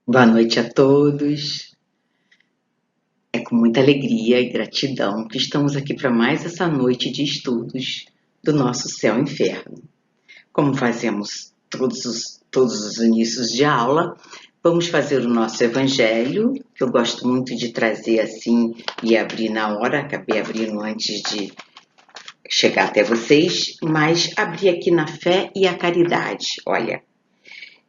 Boa noite a todos. É com muita alegria e gratidão que estamos aqui para mais essa noite de estudos do nosso Céu e Inferno. Como fazemos todos os inícios de aula, vamos fazer o nosso Evangelho, que eu gosto muito de trazer assim e abrir na hora, acabei abrindo antes de chegar até vocês, mas abri aqui na fé e a caridade. Olha,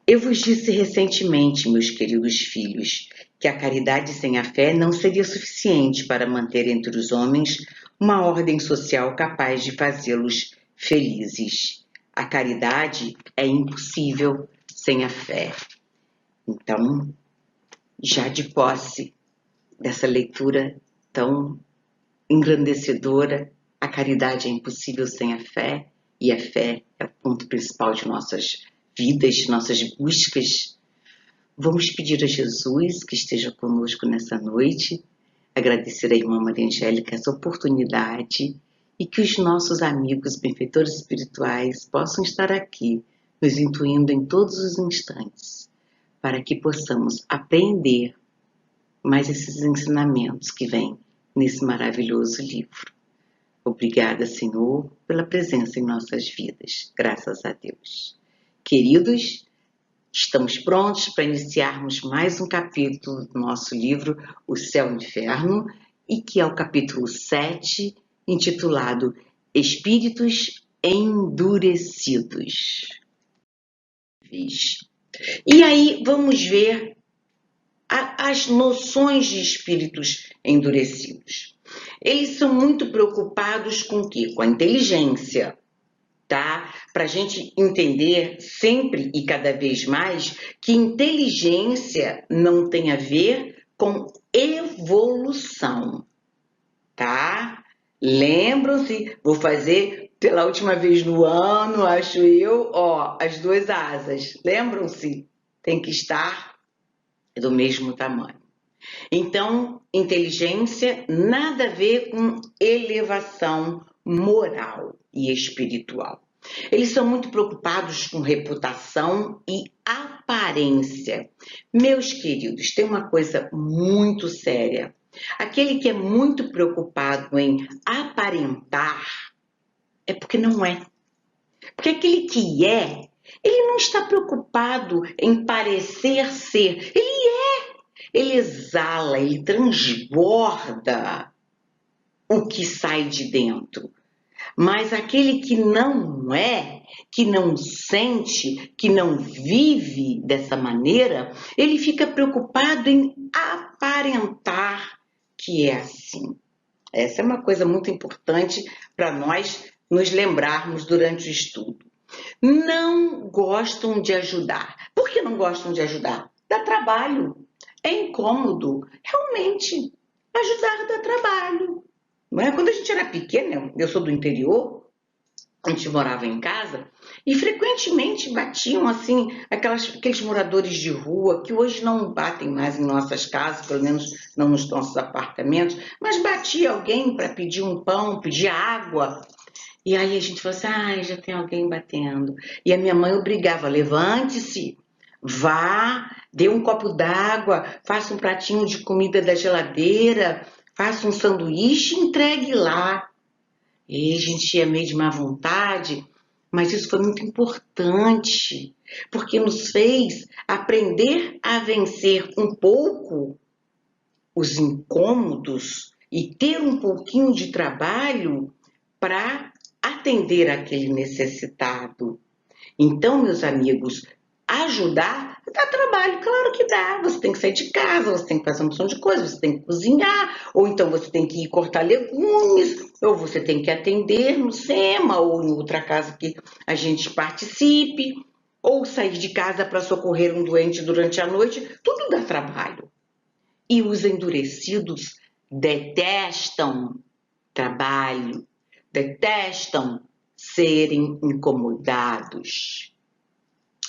eu vos disse recentemente, meus queridos filhos, que a caridade sem a fé não seria suficiente para manter entre os homens uma ordem social capaz de fazê-los felizes. A caridade é impossível sem a fé. Então, já de posse dessa leitura tão engrandecedora, a caridade é impossível sem a fé, e a fé é o ponto principal de nossas vidas, nossas buscas. Vamos pedir a Jesus que esteja conosco nessa noite, agradecer à irmã Maria Angélica essa oportunidade e que os nossos amigos benfeitores espirituais possam estar aqui, nos intuindo em todos os instantes, para que possamos aprender mais esses ensinamentos que vêm nesse maravilhoso livro. Obrigada, Senhor, pela presença em nossas vidas, graças a Deus. Queridos, estamos prontos para iniciarmos mais um capítulo do nosso livro, O Céu e o Inferno, e que é o capítulo 7, intitulado Espíritos Endurecidos. E aí vamos ver as noções de espíritos endurecidos. Eles são muito preocupados com o quê? Com a inteligência, tá? Para a gente entender sempre e cada vez mais que inteligência não tem a ver com evolução, tá? Lembram-se, vou fazer pela última vez no ano, acho eu, ó, as duas asas. Lembram-se? Tem que estar do mesmo tamanho. Então, inteligência nada a ver com elevação moral e espiritual. Eles são muito preocupados com reputação e aparência. Meus queridos, tem uma coisa muito séria. Aquele que é muito preocupado em aparentar é porque não é. Porque aquele que é, ele não está preocupado em parecer ser. Ele exala, ele transborda o que sai de dentro. Mas aquele que não é, que não sente, que não vive dessa maneira, ele fica preocupado em aparentar que é assim. Essa é uma coisa muito importante para nós nos lembrarmos durante o estudo. Não gostam de ajudar. Por que não gostam de ajudar? Dá trabalho. É incômodo, realmente, ajudar dá trabalho. Não é? Quando a gente era pequena, eu sou do interior, a gente morava em casa e frequentemente batiam assim aqueles moradores de rua que hoje não batem mais em nossas casas, pelo menos não nos nossos apartamentos, mas batia alguém para pedir um pão, pedir água. E aí a gente falou assim, já tem alguém batendo. E a minha mãe obrigava, levante-se, vá, dê um copo d'água, faça um pratinho de comida da geladeira, faça um sanduíche e entregue lá. E a gente ia meio de má vontade, mas isso foi muito importante, porque nos fez aprender a vencer um pouco os incômodos e ter um pouquinho de trabalho para atender aquele necessitado. Então, meus amigos, ajudar dá trabalho, claro que dá. Você tem que sair de casa, você tem que fazer uma opção de coisas, você tem que cozinhar, ou então você tem que ir cortar legumes, ou você tem que atender no SEMA, ou em outra casa que a gente participe, ou sair de casa para socorrer um doente durante a noite, tudo dá trabalho. E os endurecidos detestam trabalho, detestam serem incomodados.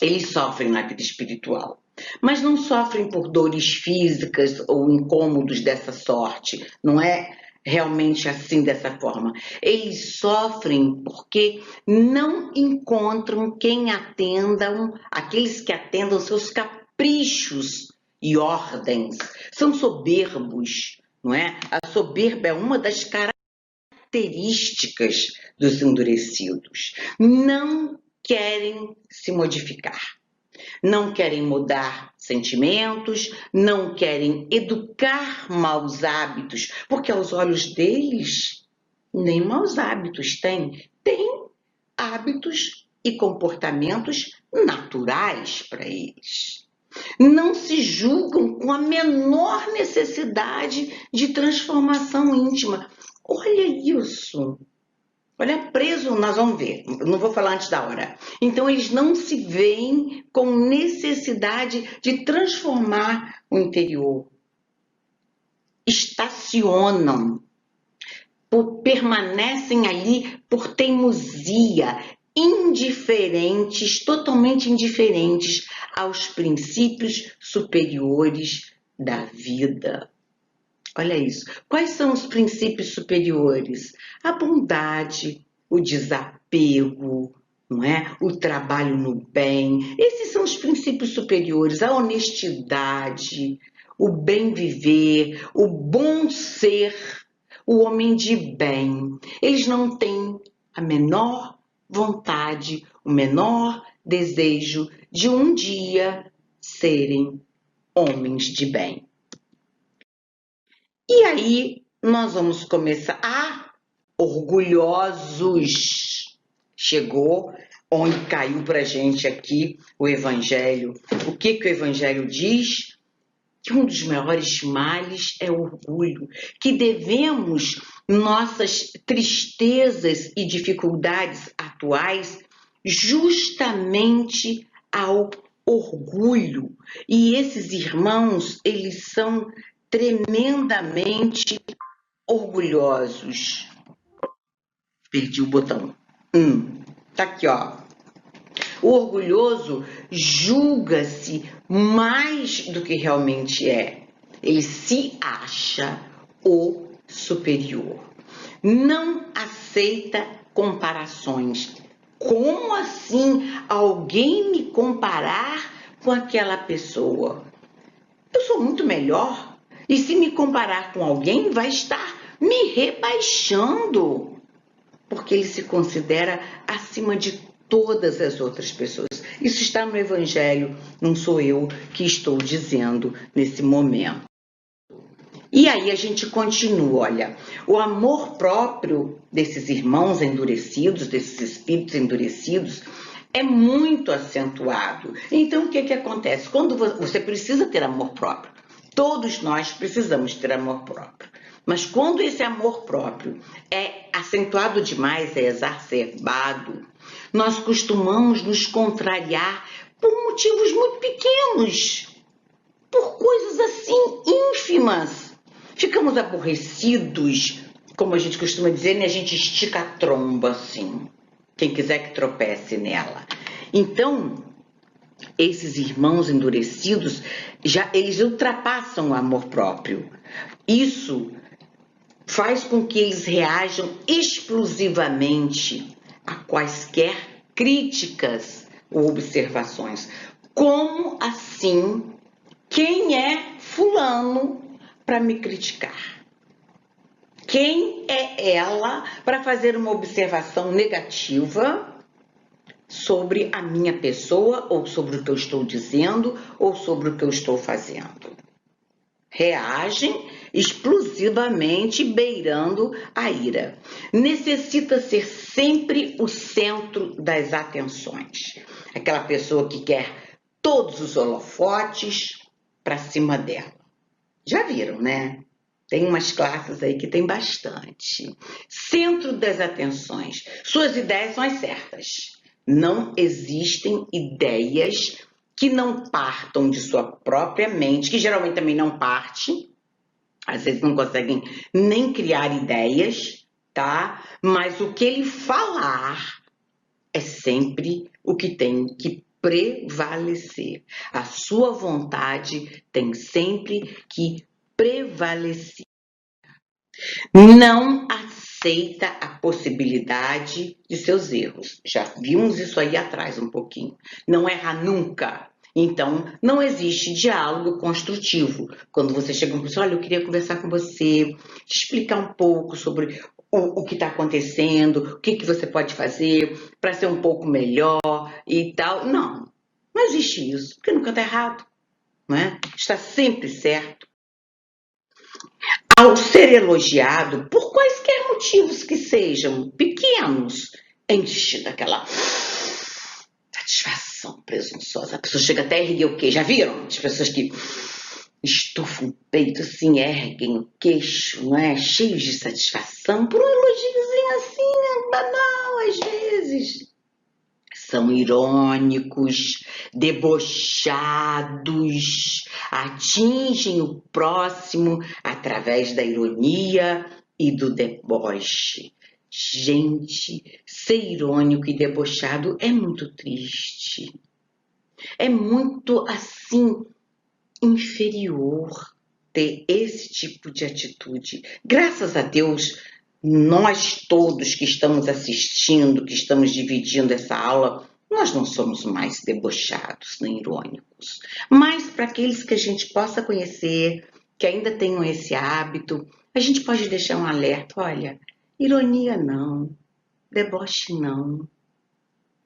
Eles sofrem na vida espiritual, mas não sofrem por dores físicas ou incômodos dessa sorte. Não é realmente assim, dessa forma. Eles sofrem porque não encontram quem atendam, aqueles que atendam seus caprichos e ordens, são soberbos, não é? A soberba é uma das características dos endurecidos. Não querem se modificar, não querem mudar sentimentos, não querem educar maus hábitos, porque aos olhos deles, nem maus hábitos têm. Têm hábitos e comportamentos naturais para eles. Não se julgam com a menor necessidade de transformação íntima. Olha isso. Olha, preso, nós vamos ver. Não vou falar antes da hora. Então, eles não se veem com necessidade de transformar o interior. Estacionam, permanecem ali por teimosia, indiferentes, totalmente indiferentes aos princípios superiores da vida. Olha isso. Quais são os princípios superiores? A bondade, o desapego, não é? O trabalho no bem. Esses são os princípios superiores. A honestidade, o bem viver, o bom ser, o homem de bem. Eles não têm a menor vontade, o menor desejo de um dia serem homens de bem. E aí nós vamos começar. Orgulhosos. Chegou onde caiu para a gente aqui o Evangelho. O que o Evangelho diz? Que um dos maiores males é o orgulho, que devemos nossas tristezas e dificuldades atuais justamente ao orgulho. E esses irmãos, eles são tremendamente orgulhosos. Perdi o botão. Tá aqui, ó. O orgulhoso julga-se mais do que realmente é. Ele se acha o superior. Não aceita comparações. Como assim alguém me comparar com aquela pessoa? Eu sou muito melhor. E se me comparar com alguém, vai estar me rebaixando. Porque ele se considera acima de todas as outras pessoas. Isso está no Evangelho, não sou eu que estou dizendo nesse momento. E aí a gente continua, olha, o amor próprio desses irmãos endurecidos, desses espíritos endurecidos, é muito acentuado. Então, o que acontece? Quando você precisa ter amor próprio, todos nós precisamos ter amor próprio. Mas quando esse amor próprio é acentuado demais, é exacerbado, nós costumamos nos contrariar por motivos muito pequenos, por coisas assim ínfimas. Ficamos aborrecidos, como a gente costuma dizer, né? A gente estica a tromba assim. Quem quiser que tropece nela. Então, esses irmãos endurecidos, eles ultrapassam o amor próprio. Isso faz com que eles reajam explosivamente a quaisquer críticas ou observações. Como assim? Quem é fulano para me criticar? Quem é ela para fazer uma observação negativa sobre a minha pessoa, ou sobre o que eu estou dizendo, ou sobre o que eu estou fazendo? Reagem explosivamente, beirando a ira. Necessita ser sempre o centro das atenções. Aquela pessoa que quer todos os holofotes para cima dela. Já viram, né? Tem umas classes aí que tem bastante. Centro das atenções. Suas ideias são as certas. Não existem ideias que não partam de sua própria mente, que geralmente também não parte. Às vezes não conseguem nem criar ideias, tá? Mas o que ele falar é sempre o que tem que prevalecer. A sua vontade tem sempre que prevalecer. Não aceita a possibilidade de seus erros. Já vimos isso aí atrás um pouquinho. Não erra nunca. Então, não existe diálogo construtivo. Quando você chega e diz, olha, eu queria conversar com você, te explicar um pouco sobre o que está acontecendo, o que você pode fazer para ser um pouco melhor e tal. Não, não existe isso, porque nunca está errado, não é? Está sempre certo. Ao ser elogiado, por quaisquer motivos que sejam pequenos, enche daquela satisfação presunçosa. A pessoa chega até a erguer o queixo. Já viram? As pessoas que estufam o peito assim, erguem o queixo, não é? Cheios de satisfação por um elogiozinho assim, banal às vezes. São irônicos, debochados, atingem o próximo através da ironia e do deboche. Gente, ser irônico e debochado é muito triste. É muito, assim, inferior ter esse tipo de atitude. Graças a Deus, nós todos que estamos assistindo, que estamos dividindo essa aula, nós não somos mais debochados nem irônicos. Mas para aqueles que a gente possa conhecer, que ainda tenham esse hábito, a gente pode deixar um alerta, olha, ironia não, deboche não,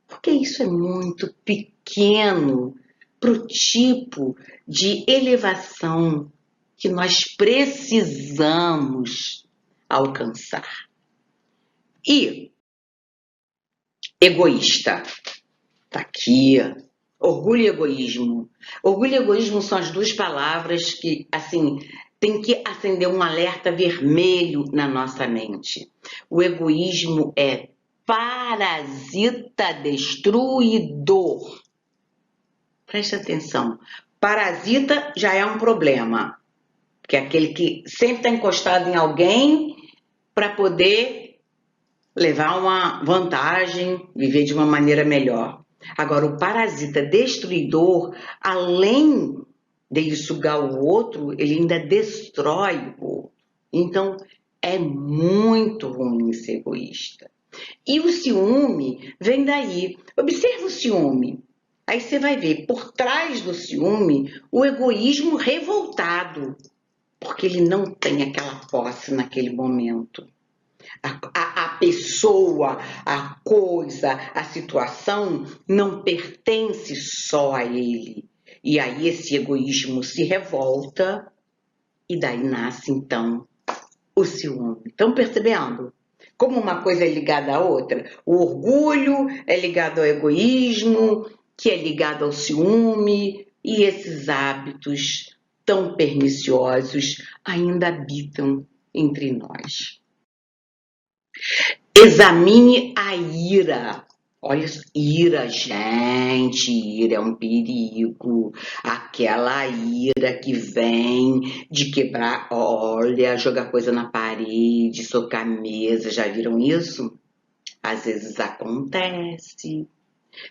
porque isso é muito pequeno para o tipo de elevação que nós precisamos alcançar. E egoísta, tá aqui. Orgulho e egoísmo. Orgulho e egoísmo são as duas palavras que, assim, tem que acender um alerta vermelho na nossa mente. O egoísmo é parasita destruidor. Preste atenção. Parasita já é um problema, que é aquele que sempre está encostado em alguém para poder levar uma vantagem, viver de uma maneira melhor. Agora, o parasita destruidor, além de sugar o outro, ele ainda destrói o outro. Então, é muito ruim ser egoísta. E o ciúme vem daí. Observa o ciúme. Aí você vai ver, por trás do ciúme, o egoísmo revoltado, porque ele não tem aquela posse naquele momento. A pessoa, a coisa, a situação não pertence só a ele. E aí esse egoísmo se revolta e daí nasce então o ciúme. Estão percebendo? Como uma coisa é ligada à outra. O orgulho é ligado ao egoísmo, que é ligado ao ciúme, e esses hábitos tão perniciosos ainda habitam entre nós. Examine a ira. Olha, ira, gente, ira é um perigo. Aquela ira que vem de quebrar, olha, jogar coisa na parede, socar a mesa, já viram isso? Às vezes acontece.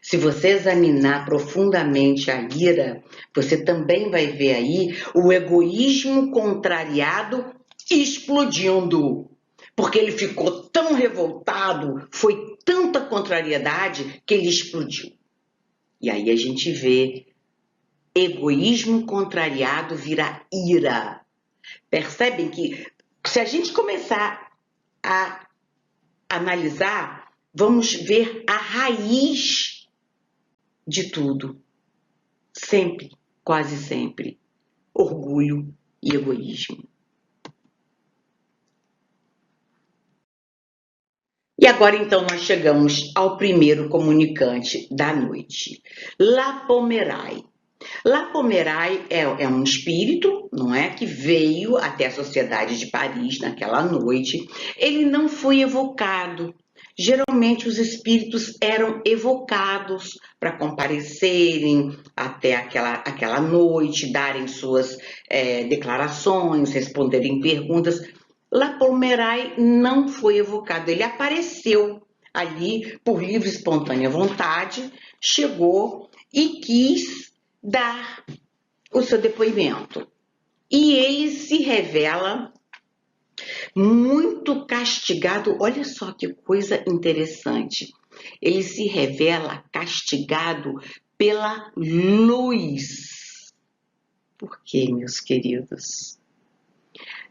Se você examinar profundamente a ira, você também vai ver aí o egoísmo contrariado explodindo. Porque ele ficou tão revoltado, foi tanta contrariedade que ele explodiu. E aí a gente vê egoísmo contrariado vira ira. Percebem que se a gente começar a analisar, vamos ver a raiz de tudo. Sempre, quase sempre, orgulho e egoísmo. E agora, então, nós chegamos ao primeiro comunicante da noite, Lapomerai. Lapomerai é um espírito, não é, que veio até a Sociedade de Paris naquela noite. Ele não foi evocado. Geralmente os espíritos eram evocados para comparecerem até aquela noite, darem suas declarações, responderem perguntas. Lapomerai não foi evocado, ele apareceu ali por livre e espontânea vontade, chegou e quis dar o seu depoimento. E ele se revela muito castigado. Olha só que coisa interessante. Ele se revela castigado pela luz. Por quê, meus queridos?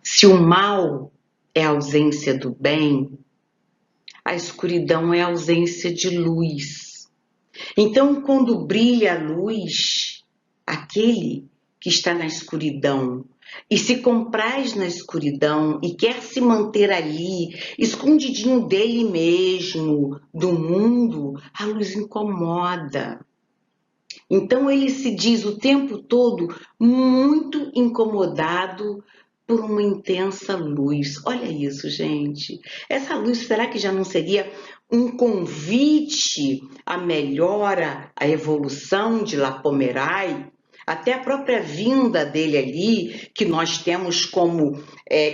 Se o mal é a ausência do bem, a escuridão é a ausência de luz. Então, quando brilha a luz, aquele que está na escuridão e se compraz na escuridão e quer se manter ali, escondidinho dele mesmo, do mundo, a luz incomoda. Então ele se diz o tempo todo muito incomodado por uma intensa luz. Olha isso, gente. Essa luz, será que já não seria um convite à melhora, à evolução de Lapomerai? Até a própria vinda dele ali, que nós temos como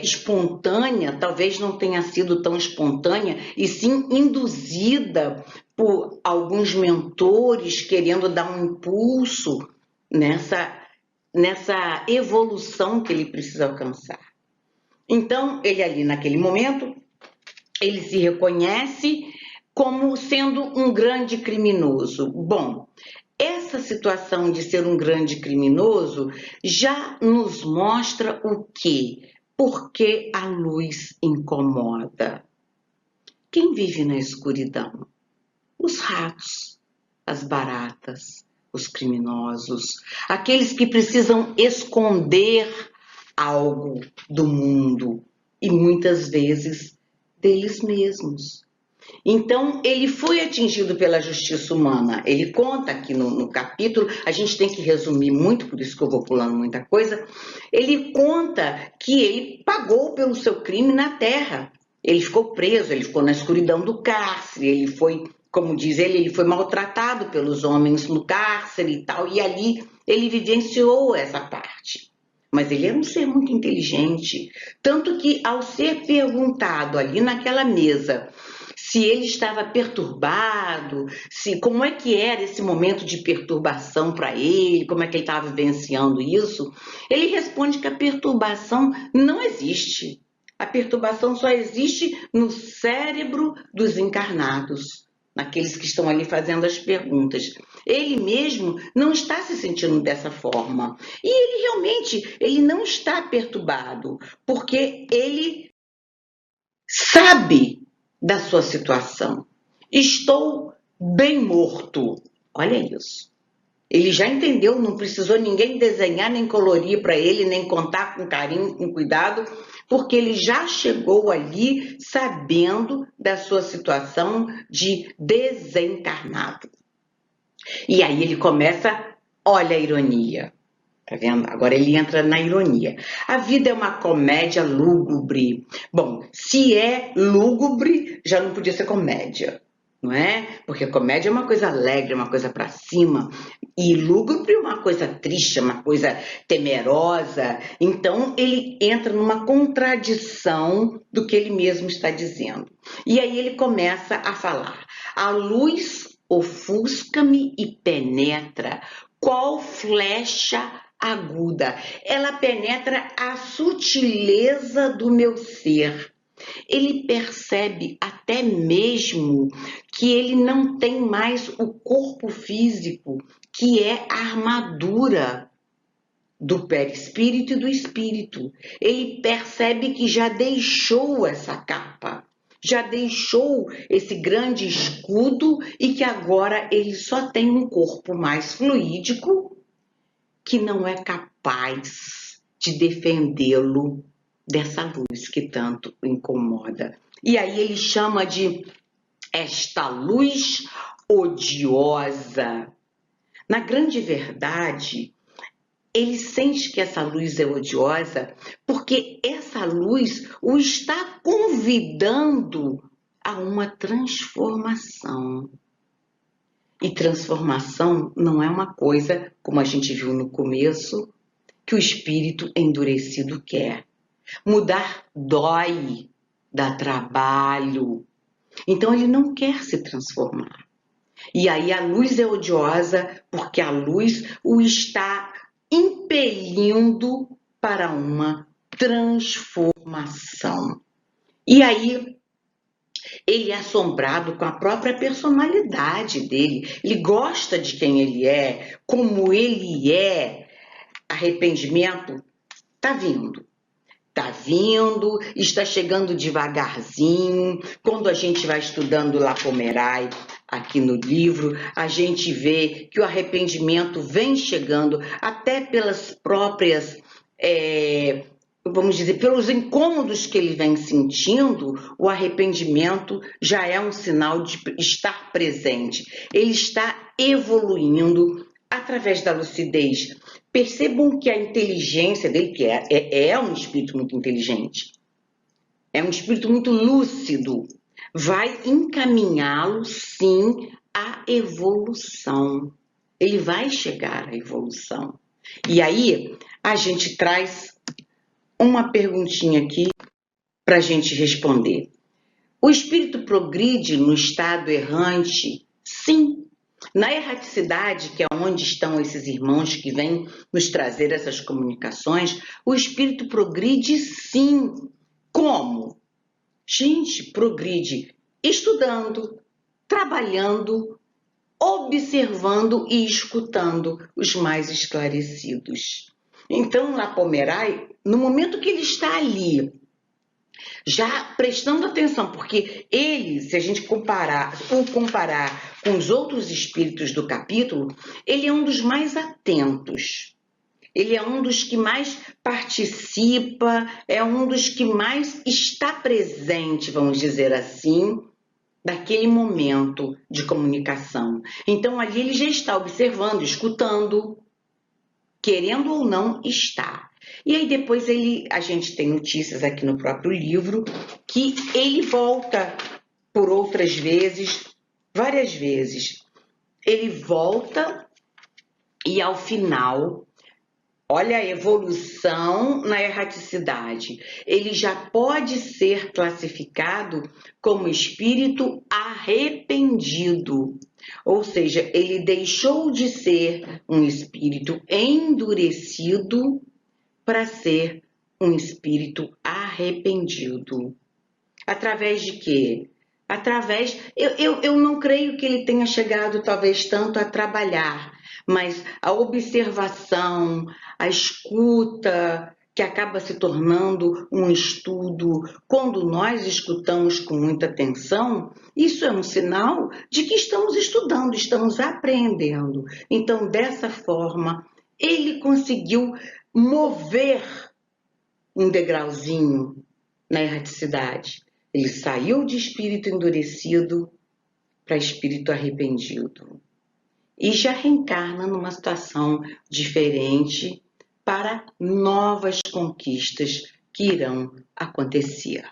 espontânea, talvez não tenha sido tão espontânea, e sim induzida por alguns mentores querendo dar um impulso nessa evolução que ele precisa alcançar. Então, ele ali naquele momento, ele se reconhece como sendo um grande criminoso. Bom, essa situação de ser um grande criminoso já nos mostra o quê? Porque a luz incomoda. Quem vive na escuridão? Os ratos, as baratas, os criminosos, aqueles que precisam esconder algo do mundo e muitas vezes deles mesmos. Então, ele foi atingido pela justiça humana. Ele conta aqui no capítulo, a gente tem que resumir muito, por isso que eu vou pulando muita coisa. Ele conta que ele pagou pelo seu crime na terra. Ele ficou preso, ele ficou na escuridão do cárcere, ele foi, como diz ele foi maltratado pelos homens no cárcere e tal, e ali ele vivenciou essa parte. Mas ele era um ser muito inteligente, tanto que ao ser perguntado ali naquela mesa se ele estava perturbado, como é que era esse momento de perturbação para ele, como é que ele estava vivenciando isso, ele responde que a perturbação não existe. A perturbação só existe no cérebro dos encarnados, naqueles que estão ali fazendo as perguntas. Ele mesmo não está se sentindo dessa forma. E ele realmente, ele não está perturbado, porque ele sabe da sua situação. Estou bem morto. Olha isso. Ele já entendeu, não precisou ninguém desenhar, nem colorir para ele, nem contar com carinho, com cuidado, porque ele já chegou ali sabendo da sua situação de desencarnado. E aí ele começa, olha a ironia. Tá vendo? Agora ele entra na ironia. A vida é uma comédia lúgubre. Bom, se é lúgubre, já não podia ser comédia, não é? Porque comédia é uma coisa alegre, uma coisa para cima. E lúgubre é uma coisa triste, uma coisa temerosa. Então ele entra numa contradição do que ele mesmo está dizendo. E aí ele começa a falar. A luz ofusca-me e penetra, qual flecha aguda. Ela penetra a sutileza do meu ser. Ele percebe até mesmo que ele não tem mais o corpo físico, que é a armadura do perispírito e do espírito. Ele percebe que já deixou essa capa, já deixou esse grande escudo e que agora ele só tem um corpo mais fluídico que não é capaz de defendê-lo dessa luz que tanto o incomoda. E aí ele chama de esta luz odiosa. Na grande verdade, ele sente que essa luz é odiosa porque essa luz o está convidando a uma transformação. E transformação não é uma coisa, como a gente viu no começo, que o espírito endurecido quer. Mudar dói, dá trabalho. Então ele não quer se transformar. E aí a luz é odiosa porque a luz o está impelindo para uma transformação. E aí Ele é assombrado com a própria personalidade dele. Ele gosta de quem ele é, como ele é. Arrependimento está vindo. Está vindo, está chegando devagarzinho. Quando a gente vai estudando Lapomerai aqui no livro, a gente vê que o arrependimento vem chegando até pelas próprias, vamos dizer, pelos incômodos que ele vem sentindo. O arrependimento já é um sinal de estar presente. Ele está evoluindo através da lucidez. Percebam que a inteligência dele, que é um espírito muito inteligente, é um espírito muito lúcido, vai encaminhá-lo, sim, à evolução. Ele vai chegar à evolução. E aí, a gente traz uma perguntinha aqui para a gente responder. O espírito progride no estado errante? Sim. Na erraticidade, que é onde estão esses irmãos que vêm nos trazer essas comunicações, o espírito progride sim. Como? Gente, progride estudando, trabalhando, observando e escutando os mais esclarecidos. Então, Lapomerai, no momento que ele está ali, já prestando atenção, porque ele, se a gente comparar com os outros espíritos do capítulo, ele é um dos mais atentos. Ele é um dos que mais participa, é um dos que mais está presente, vamos dizer assim, daquele momento de comunicação. Então, ali ele já está observando, escutando, querendo ou não estar. E aí depois a gente tem notícias aqui no próprio livro que ele volta por outras vezes, várias vezes. Ele volta e ao final, olha a evolução na erraticidade. Ele já pode ser classificado como espírito arrependido. Ou seja, ele deixou de ser um espírito endurecido para ser um espírito arrependido. Através de quê? Eu não creio que ele tenha chegado talvez tanto a trabalhar, mas a observação, a escuta, que acaba se tornando um estudo. Quando nós escutamos com muita atenção, isso é um sinal de que estamos estudando, estamos aprendendo. Então, dessa forma, ele conseguiu mover um degrauzinho na erraticidade. Ele saiu de espírito endurecido para espírito arrependido. E já reencarna numa situação diferente para novas conquistas que irão acontecer.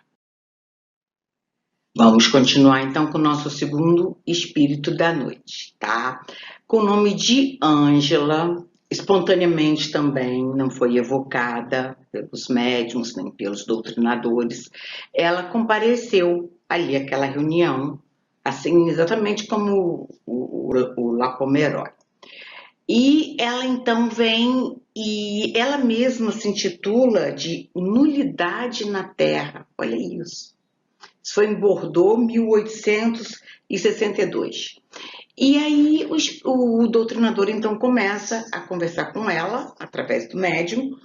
Vamos continuar então com o nosso segundo espírito da noite, tá? Com o nome de Ângela. Espontaneamente também, não foi evocada pelos médiuns nem pelos doutrinadores. Ela compareceu ali àquela reunião, assim exatamente como o Lapomerai. E ela então vem e ela mesma se intitula de Nulidade na Terra. Olha isso. Isso foi em Bordeaux, 1862. E aí o doutrinador então começa a conversar com ela, através do médium,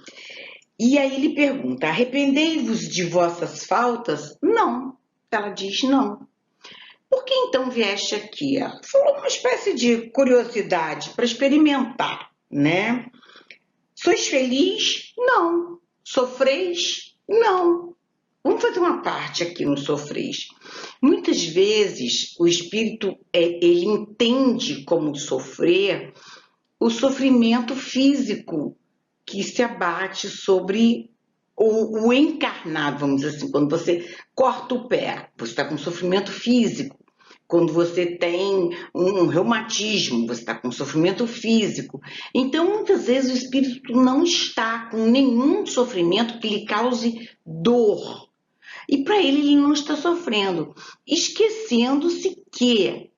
e aí ele pergunta: arrependei-vos de vossas faltas? Não. Ela diz não. Por que então vieste aqui? Ela falou uma espécie de curiosidade para experimentar, né? Sois feliz? Não. Sofreis? Não. Vamos fazer uma parte aqui no sofreis. Muitas vezes o espírito ele entende como sofrer o sofrimento físico que se abate sobre o encarnado, vamos dizer assim. Quando você corta o pé, você está com sofrimento físico. Quando você tem um reumatismo, você está com sofrimento físico. Então, muitas vezes o espírito não está com nenhum sofrimento que lhe cause dor. E para ele não está sofrendo, esquecendo-se que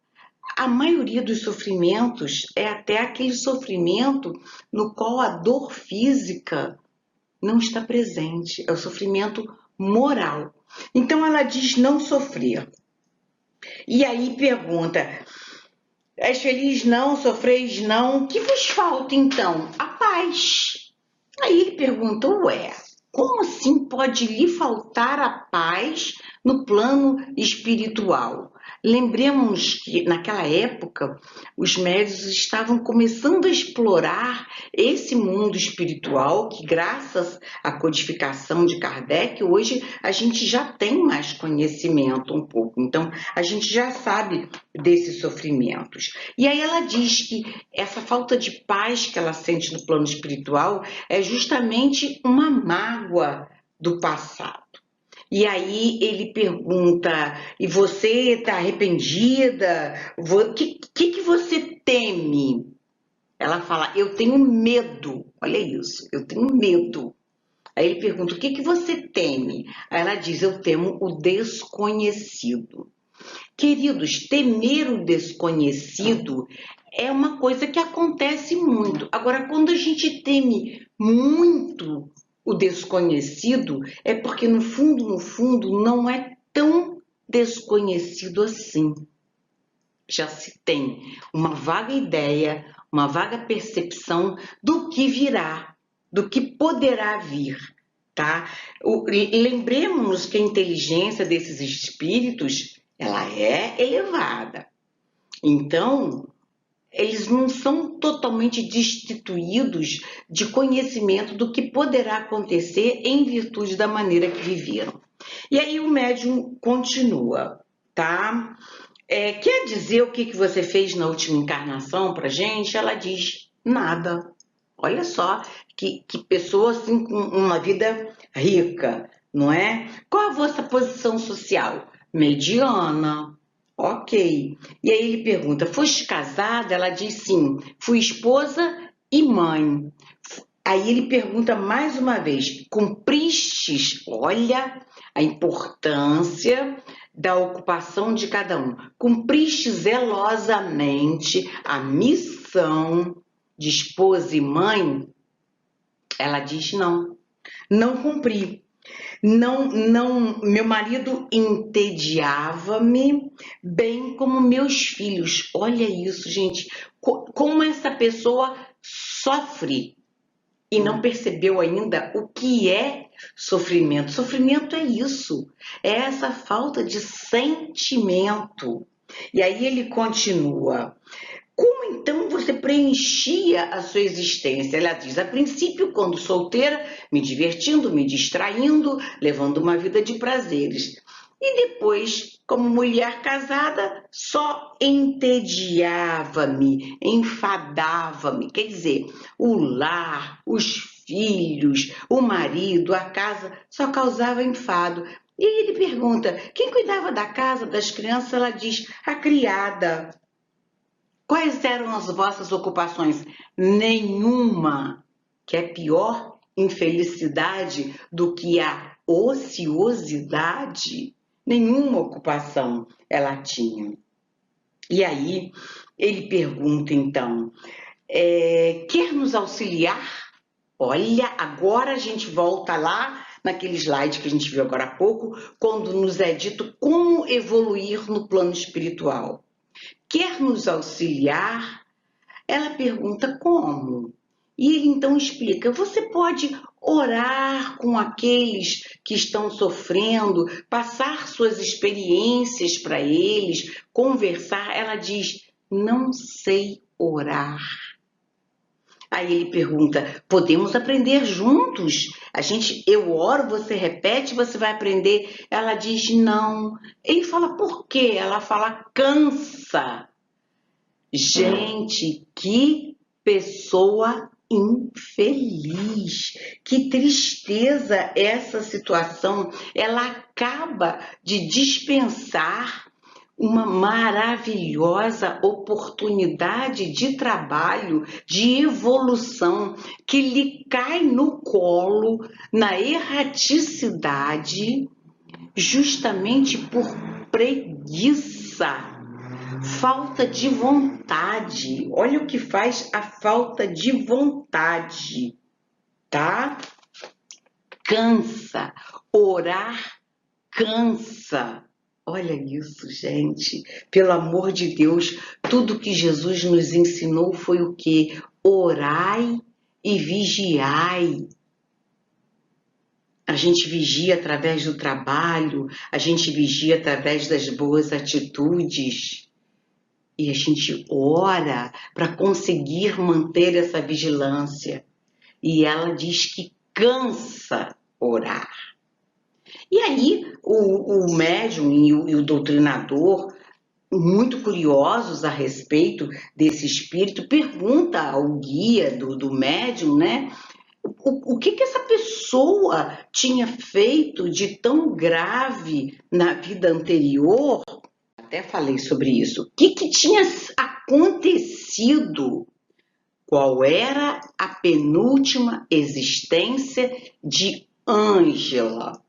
a maioria dos sofrimentos é até aquele sofrimento no qual a dor física não está presente, é o sofrimento moral. Então ela diz não sofrer. E aí pergunta: és feliz? Não, sofreis? Não. O que vos falta então? A paz. Aí ele pergunta: ué, como assim pode lhe faltar a paz no plano espiritual? Lembremos que naquela época os médiuns estavam começando a explorar esse mundo espiritual que, graças à codificação de Kardec, hoje a gente já tem mais conhecimento um pouco. Então, a gente já sabe desses sofrimentos. E aí ela diz que essa falta de paz que ela sente no plano espiritual é justamente uma mágoa do passado. E aí ele pergunta: e você está arrependida? O que você teme? Ela fala: eu tenho medo. Olha isso, eu tenho medo. Aí ele pergunta: o que você teme? Aí ela diz: eu temo o desconhecido. Queridos, temer o desconhecido é uma coisa que acontece muito. Agora, quando a gente teme muito o desconhecido, é porque no fundo, não é tão desconhecido assim. Já se tem uma vaga ideia, uma vaga percepção do que virá, do que poderá vir, tá? Lembremos que a inteligência desses espíritos, ela é elevada. Então, eles não são totalmente destituídos de conhecimento do que poderá acontecer em virtude da maneira que viveram. E aí o médium continua, tá? Quer dizer o que você fez na última encarnação pra gente? Ela diz: nada. Olha só que pessoa assim com uma vida rica, não é? Qual a vossa posição social? Mediana. Ok. E aí ele pergunta: foste casada? Ela diz sim. Fui esposa e mãe. Aí ele pergunta mais uma vez: cumpristes? Olha a importância da ocupação de cada um. Cumpriste zelosamente a missão de esposa e mãe? Ela diz não, não cumpri. Não, meu marido entediava-me, bem como meus filhos. Olha isso, gente. Como essa pessoa sofre e não percebeu ainda o que é sofrimento. Sofrimento é isso, é essa falta de sentimento. E aí ele continua: como então você preenchia a sua existência? Ela diz: a princípio, quando solteira, me divertindo, me distraindo, levando uma vida de prazeres. E depois, como mulher casada, só entediava-me, enfadava-me. Quer dizer, o lar, os filhos, o marido, a casa, só causava enfado. E ele pergunta: quem cuidava da casa, das crianças? Ela diz: a criada. Quais eram as vossas ocupações? Nenhuma, que é pior infelicidade do que a ociosidade. Nenhuma ocupação ela tinha. E aí ele pergunta então: quer nos auxiliar? Olha, agora a gente volta lá naquele slide que a gente viu agora há pouco, quando nos é dito como evoluir no plano espiritual. Quer nos auxiliar? Ela pergunta como. E ele então explica: você pode orar com aqueles que estão sofrendo, passar suas experiências para eles, conversar. Ela diz: não sei orar. Aí ele pergunta: podemos aprender juntos? Eu oro, você repete, você vai aprender. Ela diz: não. Ele fala: por quê? Ela fala: cansa. Gente, que pessoa infeliz. Que tristeza essa situação. Ela acaba de dispensar uma maravilhosa oportunidade de trabalho, de evolução, que lhe cai no colo na erraticidade, justamente por preguiça. Falta de vontade. Olha o que faz a falta de vontade, tá? Cansa. Orar cansa. Olha isso, gente. Pelo amor de Deus, tudo que Jesus nos ensinou foi o quê? Orai e vigiai. A gente vigia através do trabalho, a gente vigia através das boas atitudes. E a gente ora para conseguir manter essa vigilância. E ela diz que cansa orar. E aí o médium e o doutrinador, muito curiosos a respeito desse espírito, pergunta ao guia do médium, né? O que essa pessoa tinha feito de tão grave na vida anterior? Até falei sobre isso. O que tinha acontecido? Qual era a penúltima existência de Ângela?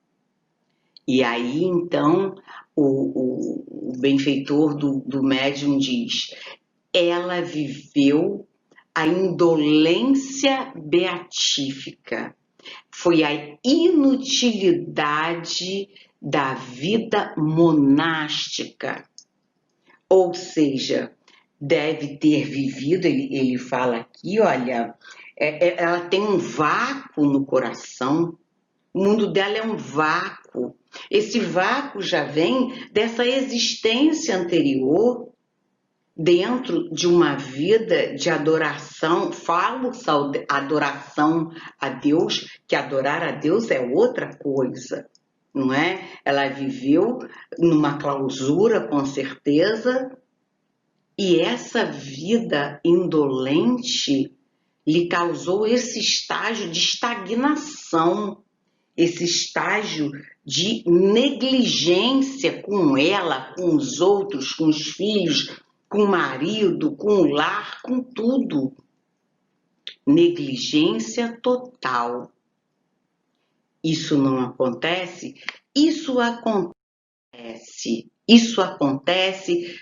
E aí, então, o benfeitor do médium diz: ela viveu a indolência beatífica, foi a inutilidade da vida monástica. Ou seja, deve ter vivido, ele fala aqui, olha, ela tem um vácuo no coração, o mundo dela é um vácuo. Esse vácuo já vem dessa existência anterior, dentro de uma vida de adoração, falsa adoração a Deus, que adorar a Deus é outra coisa, não é? Ela viveu numa clausura, com certeza, e essa vida indolente lhe causou esse estágio de estagnação, esse estágio de negligência com ela, com os outros, com os filhos, com o marido, com o lar, com tudo. Negligência total. Isso não acontece? Isso acontece. Isso acontece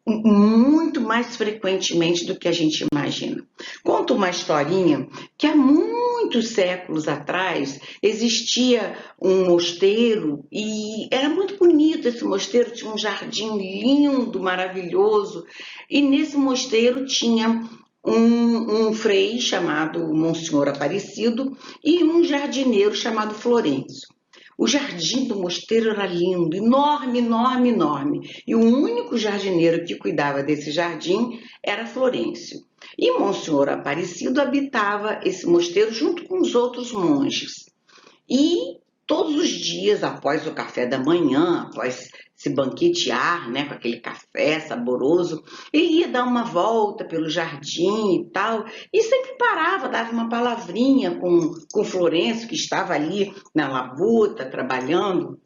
muito mais frequentemente do que a gente imagina. Conto uma historinha que há muitos séculos atrás existia um mosteiro e era muito bonito esse mosteiro, tinha um jardim lindo, maravilhoso, e nesse mosteiro tinha um frei chamado Monsenhor Aparecido e um jardineiro chamado Florencio. O jardim do mosteiro era lindo, enorme, enorme, enorme. E o único jardineiro que cuidava desse jardim era Florencio. E Monsenhor Aparecido habitava esse mosteiro junto com os outros monges. E todos os dias, após o café da manhã, após se banquetear, né, com aquele café saboroso, ele ia dar uma volta pelo jardim e tal, e sempre parava, dava uma palavrinha com Florencio, que estava ali na labuta, trabalhando.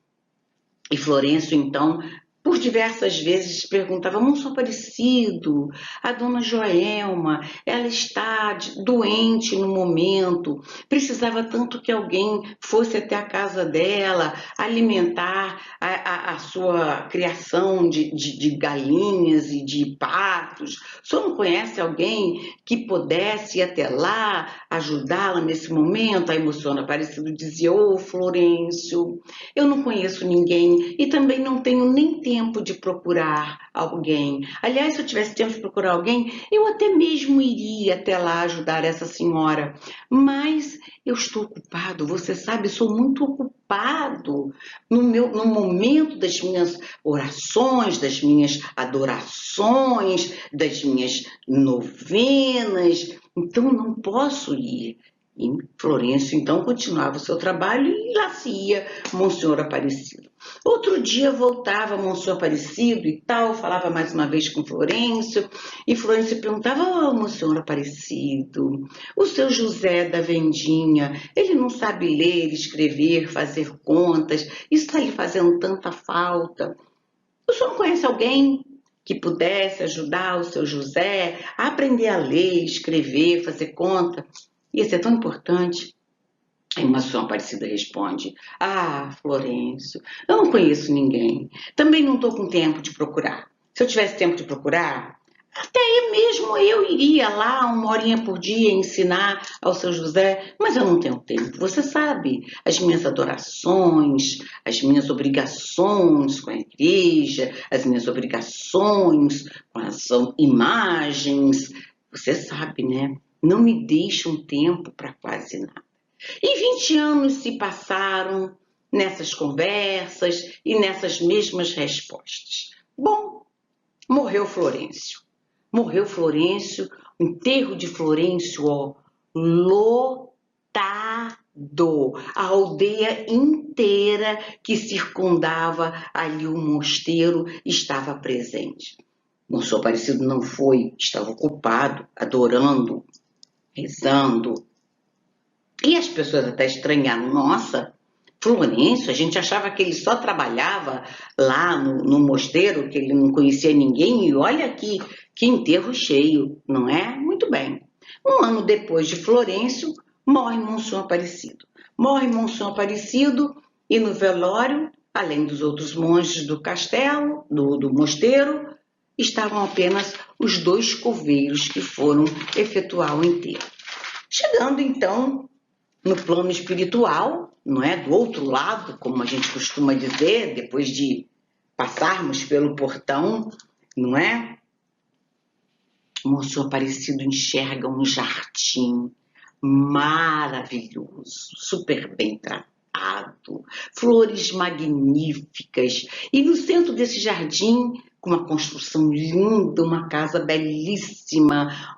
E Florencio, então, por diversas vezes perguntava: Monsenhor Aparecido, a dona Joelma, ela está doente no momento, precisava tanto que alguém fosse até a casa dela alimentar a sua criação de galinhas e de patos. O senhor não conhece alguém que pudesse ir até lá, ajudá-la nesse momento? Aí Monsenhor Aparecido dizia: ô Florencio, eu não conheço ninguém e também não tenho nem tempo de procurar alguém. Aliás, se eu tivesse tempo de procurar alguém, eu até mesmo iria até lá ajudar essa senhora. Mas eu estou ocupado, você sabe, sou muito ocupado no momento das minhas orações, das minhas adorações, das minhas novenas. Então, eu não posso ir. E Florencio, então, continuava o seu trabalho e lá se ia Monsenhor Aparecido. Outro dia voltava Monsenhor Aparecido e tal, falava mais uma vez com Florencio, e Florencio perguntava: ô Monsenhor Aparecido, o seu José da Vendinha, ele não sabe ler, escrever, fazer contas, isso está lhe fazendo tanta falta. O senhor não conhece alguém que pudesse ajudar o seu José a aprender a ler, escrever, fazer conta? Isso é tão importante. Aí uma Monsenhor Aparecida responde: ah, Florencio, eu não conheço ninguém. Também não estou com tempo de procurar. Se eu tivesse tempo de procurar, E mesmo eu iria lá 1 horinha por dia ensinar ao seu José, mas eu não tenho tempo. Você sabe, as minhas adorações, as minhas obrigações com a igreja, as minhas obrigações com as imagens, você sabe, né? Não me deixam tempo para quase nada. E 20 anos se passaram nessas conversas e nessas mesmas respostas. Bom, morreu Florencio. Morreu Florencio, o enterro de Florencio, ó, lotado. A aldeia inteira que circundava ali o mosteiro estava presente. Monsenhor Aparecido não foi, estava ocupado, adorando, rezando. E as pessoas até estranharam, nossa, Florencio, a gente achava que ele só trabalhava lá no mosteiro, que ele não conhecia ninguém, e olha aqui, que enterro cheio, não é? Muito bem. 1 ano depois de Florencio, morre Monsenhor Aparecido. Morre Monsenhor Aparecido e no velório, além dos outros monges do castelo, do mosteiro, estavam apenas os 2 coveiros que foram efetuar o enterro. Chegando então no plano espiritual, não é? Do outro lado, como a gente costuma dizer, depois de passarmos pelo portão, não é? O Monsenhor Aparecido enxerga um jardim maravilhoso, super bem tratado, flores magníficas, e no centro desse jardim, com uma construção linda, uma casa belíssima,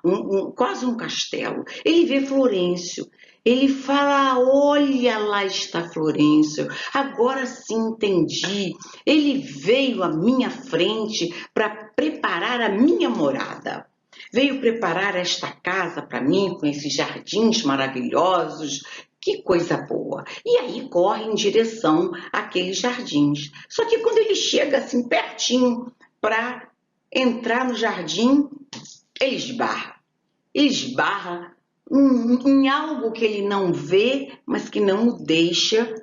quase um castelo. Ele vê Florencio. Ele fala, olha, lá está Florencio, agora sim entendi. Ele veio à minha frente para preparar a minha morada. Veio preparar esta casa para mim, com esses jardins maravilhosos. Que coisa boa! E aí corre em direção àqueles jardins. Só que quando ele chega assim pertinho para entrar no jardim, ele esbarra. Ele esbarra em algo que ele não vê, mas que não o deixa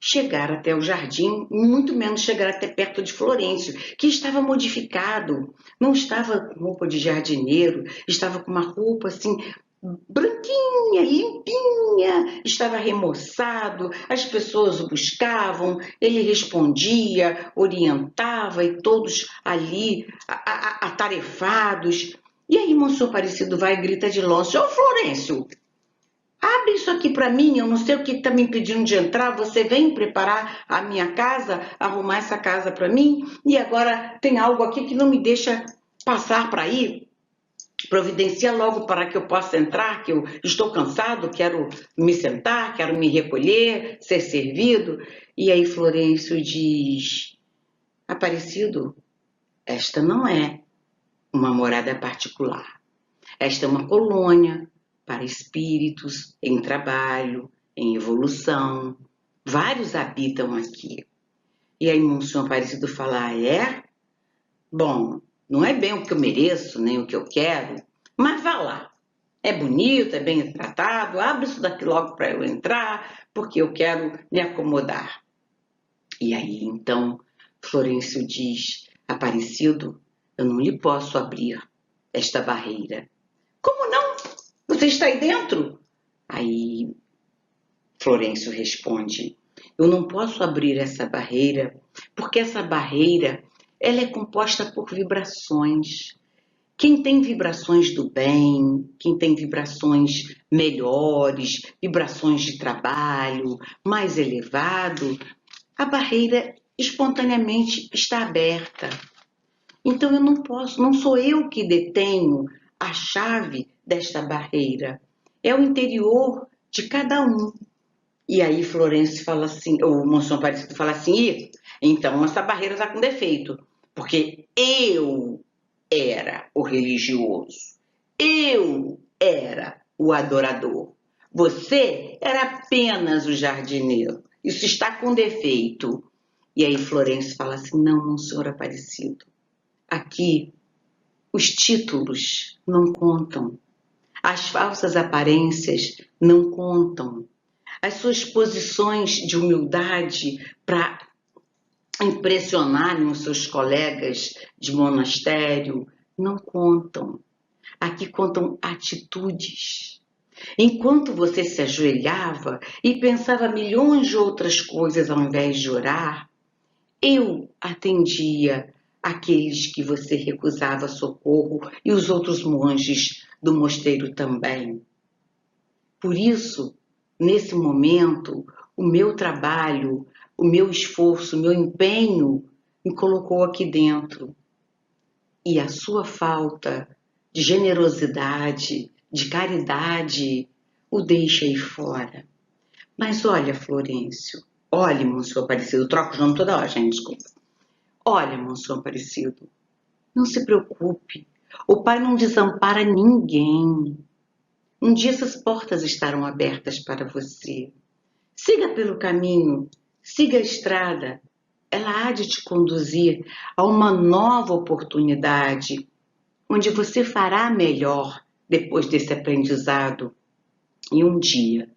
chegar até o jardim, muito menos chegar até perto de Florencio, que estava modificado, não estava com roupa de jardineiro, estava com uma roupa assim branquinha, limpinha, estava remoçado, as pessoas o buscavam, ele respondia, orientava e todos ali atarefados. E aí Monsenhor Aparecido vai e grita de longe, ô Florencio, abre isso aqui para mim, eu não sei o que está me impedindo de entrar, você vem preparar a minha casa, arrumar essa casa para mim, e agora tem algo aqui que não me deixa passar para ir, providencia logo para que eu possa entrar, que eu estou cansado, quero me sentar, quero me recolher, ser servido. E aí Florencio diz, Aparecido, esta não é uma morada particular, esta é uma colônia para espíritos em trabalho, em evolução. Vários habitam aqui. E aí Monsenhor Aparecido fala, é? Bom, não é bem o que eu mereço, nem o que eu quero, mas vá lá. É bonito, é bem tratado, abre isso daqui logo para eu entrar, porque eu quero me acomodar. E aí, então, Florencio diz, Aparecido, eu não lhe posso abrir esta barreira. Como não? Você está aí dentro? Aí Florencio responde, eu não posso abrir essa barreira, porque essa barreira ela é composta por vibrações. Quem tem vibrações do bem, quem tem vibrações melhores, vibrações de trabalho mais elevado, a barreira espontaneamente está aberta. Então eu não posso, não sou eu que detenho a chave desta barreira. É o interior de cada um. E aí Florencio fala assim, o Monsenhor Aparecido fala assim, então essa barreira está com defeito, porque eu era o religioso, eu era o adorador, você era apenas o jardineiro, isso está com defeito. E aí Florencio fala assim, não, Monsenhor Aparecido, aqui os títulos não contam, as falsas aparências não contam, as suas posições de humildade para impressionarem os seus colegas de monastério não contam. Aqui contam atitudes. Enquanto você se ajoelhava e pensava milhões de outras coisas ao invés de orar, eu atendia aqueles que você recusava socorro e os outros monges do mosteiro também. Por isso, nesse momento, o meu trabalho, o meu esforço, o meu empenho me colocou aqui dentro. E a sua falta de generosidade, de caridade, o deixa aí fora. Mas olha, Florencio, olhe, Monsenhor Aparecido, troco o nome toda hora, gente, desculpa. Olha, Monsenhor Aparecido, não se preocupe, o Pai não desampara ninguém. Um dia essas portas estarão abertas para você. Siga pelo caminho, siga a estrada. Ela há de te conduzir a uma nova oportunidade, onde você fará melhor depois desse aprendizado e um dia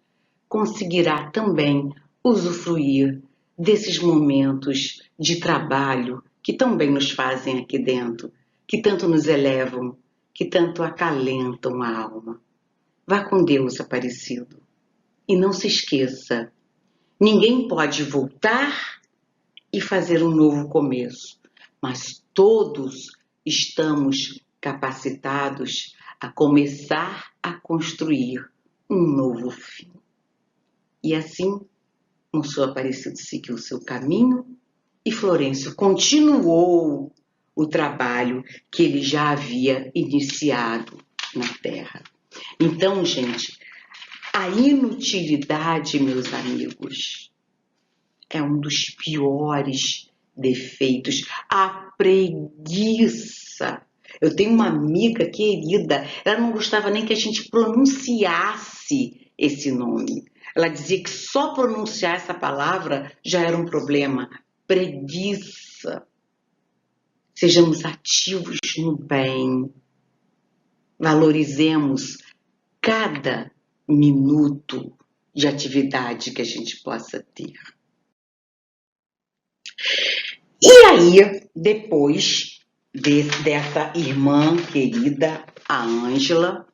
conseguirá também usufruir desses momentos de trabalho que tão bem nos fazem aqui dentro, que tanto nos elevam, que tanto acalentam a alma. Vá com Deus, Aparecido. E não se esqueça, ninguém pode voltar e fazer um novo começo, mas todos estamos capacitados a começar a construir um novo fim. E assim, Monsenhor Aparecido seguiu seu caminho e Florencio continuou o trabalho que ele já havia iniciado na Terra. Então, gente, a inutilidade, meus amigos, é um dos piores defeitos. A preguiça. Eu tenho uma amiga querida, ela não gostava nem que a gente pronunciasse esse nome. Ela dizia que só pronunciar essa palavra já era um problema. Preguiça. Sejamos ativos no bem. Valorizemos cada minuto de atividade que a gente possa ter. E aí, depois dessa irmã querida, a Ângela,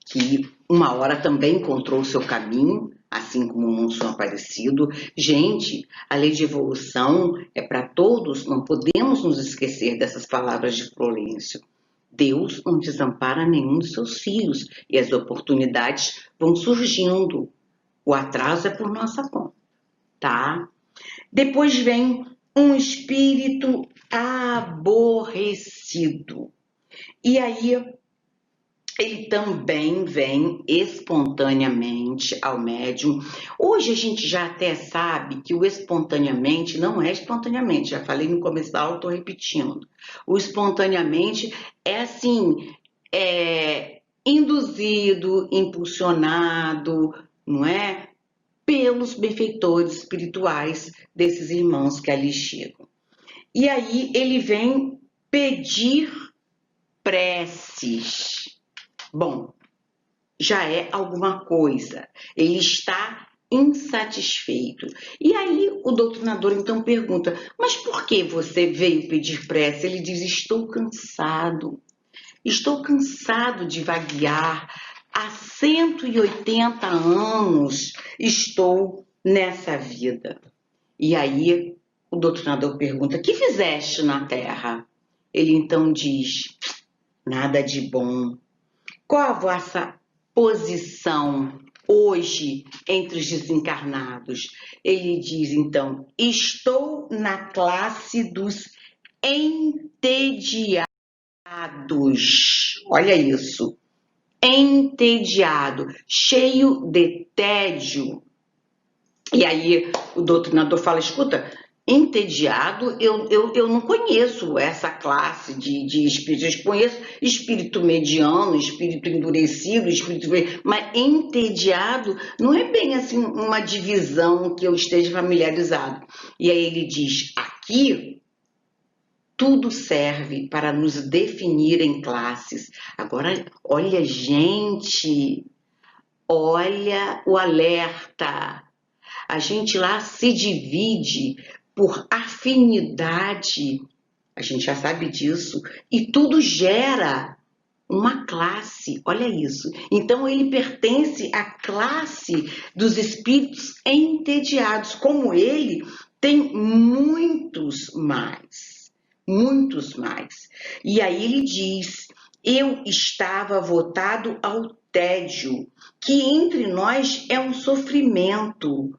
que uma hora também encontrou o seu caminho, assim como o Monsenhor Aparecido. Gente, a lei de evolução é para todos, não podemos nos esquecer dessas palavras de Florencio. Deus não desampara nenhum dos seus filhos e as oportunidades vão surgindo. O atraso é por nossa conta, tá? Depois vem um espírito aborrecido. E aí ele também vem espontaneamente ao médium. Hoje a gente já até sabe que o espontaneamente não é espontaneamente, já falei no começo da aula, estou repetindo. O espontaneamente é assim, induzido, impulsionado, não é? Pelos benfeitores espirituais desses irmãos que ali chegam. E aí ele vem pedir preces. Bom, já é alguma coisa. Ele está insatisfeito. E aí o doutrinador então pergunta, mas por que você veio pedir prece? Ele diz, estou cansado de vaguear. Há 180 anos estou nessa vida. E aí o doutrinador pergunta, que fizeste na Terra? Ele então diz, nada de bom. Qual a vossa posição hoje entre os desencarnados? Ele diz então, estou na classe dos entediados. Olha isso. Entediado, cheio de tédio. E aí o doutrinador fala, escuta, entediado, eu não conheço essa classe de espíritos. Eu conheço espírito mediano, espírito endurecido, mas entediado não é bem assim uma divisão que eu esteja familiarizado. E aí ele diz, aqui tudo serve para nos definir em classes. Agora, olha, gente, olha o alerta. A gente lá se divide por afinidade A gente já sabe disso. E tudo gera uma classe, olha isso. Então ele pertence à classe dos espíritos entediados. Como ele, tem muitos mais. Muitos mais. E aí ele diz: eu estava votado ao tédio, que entre nós é um sofrimento.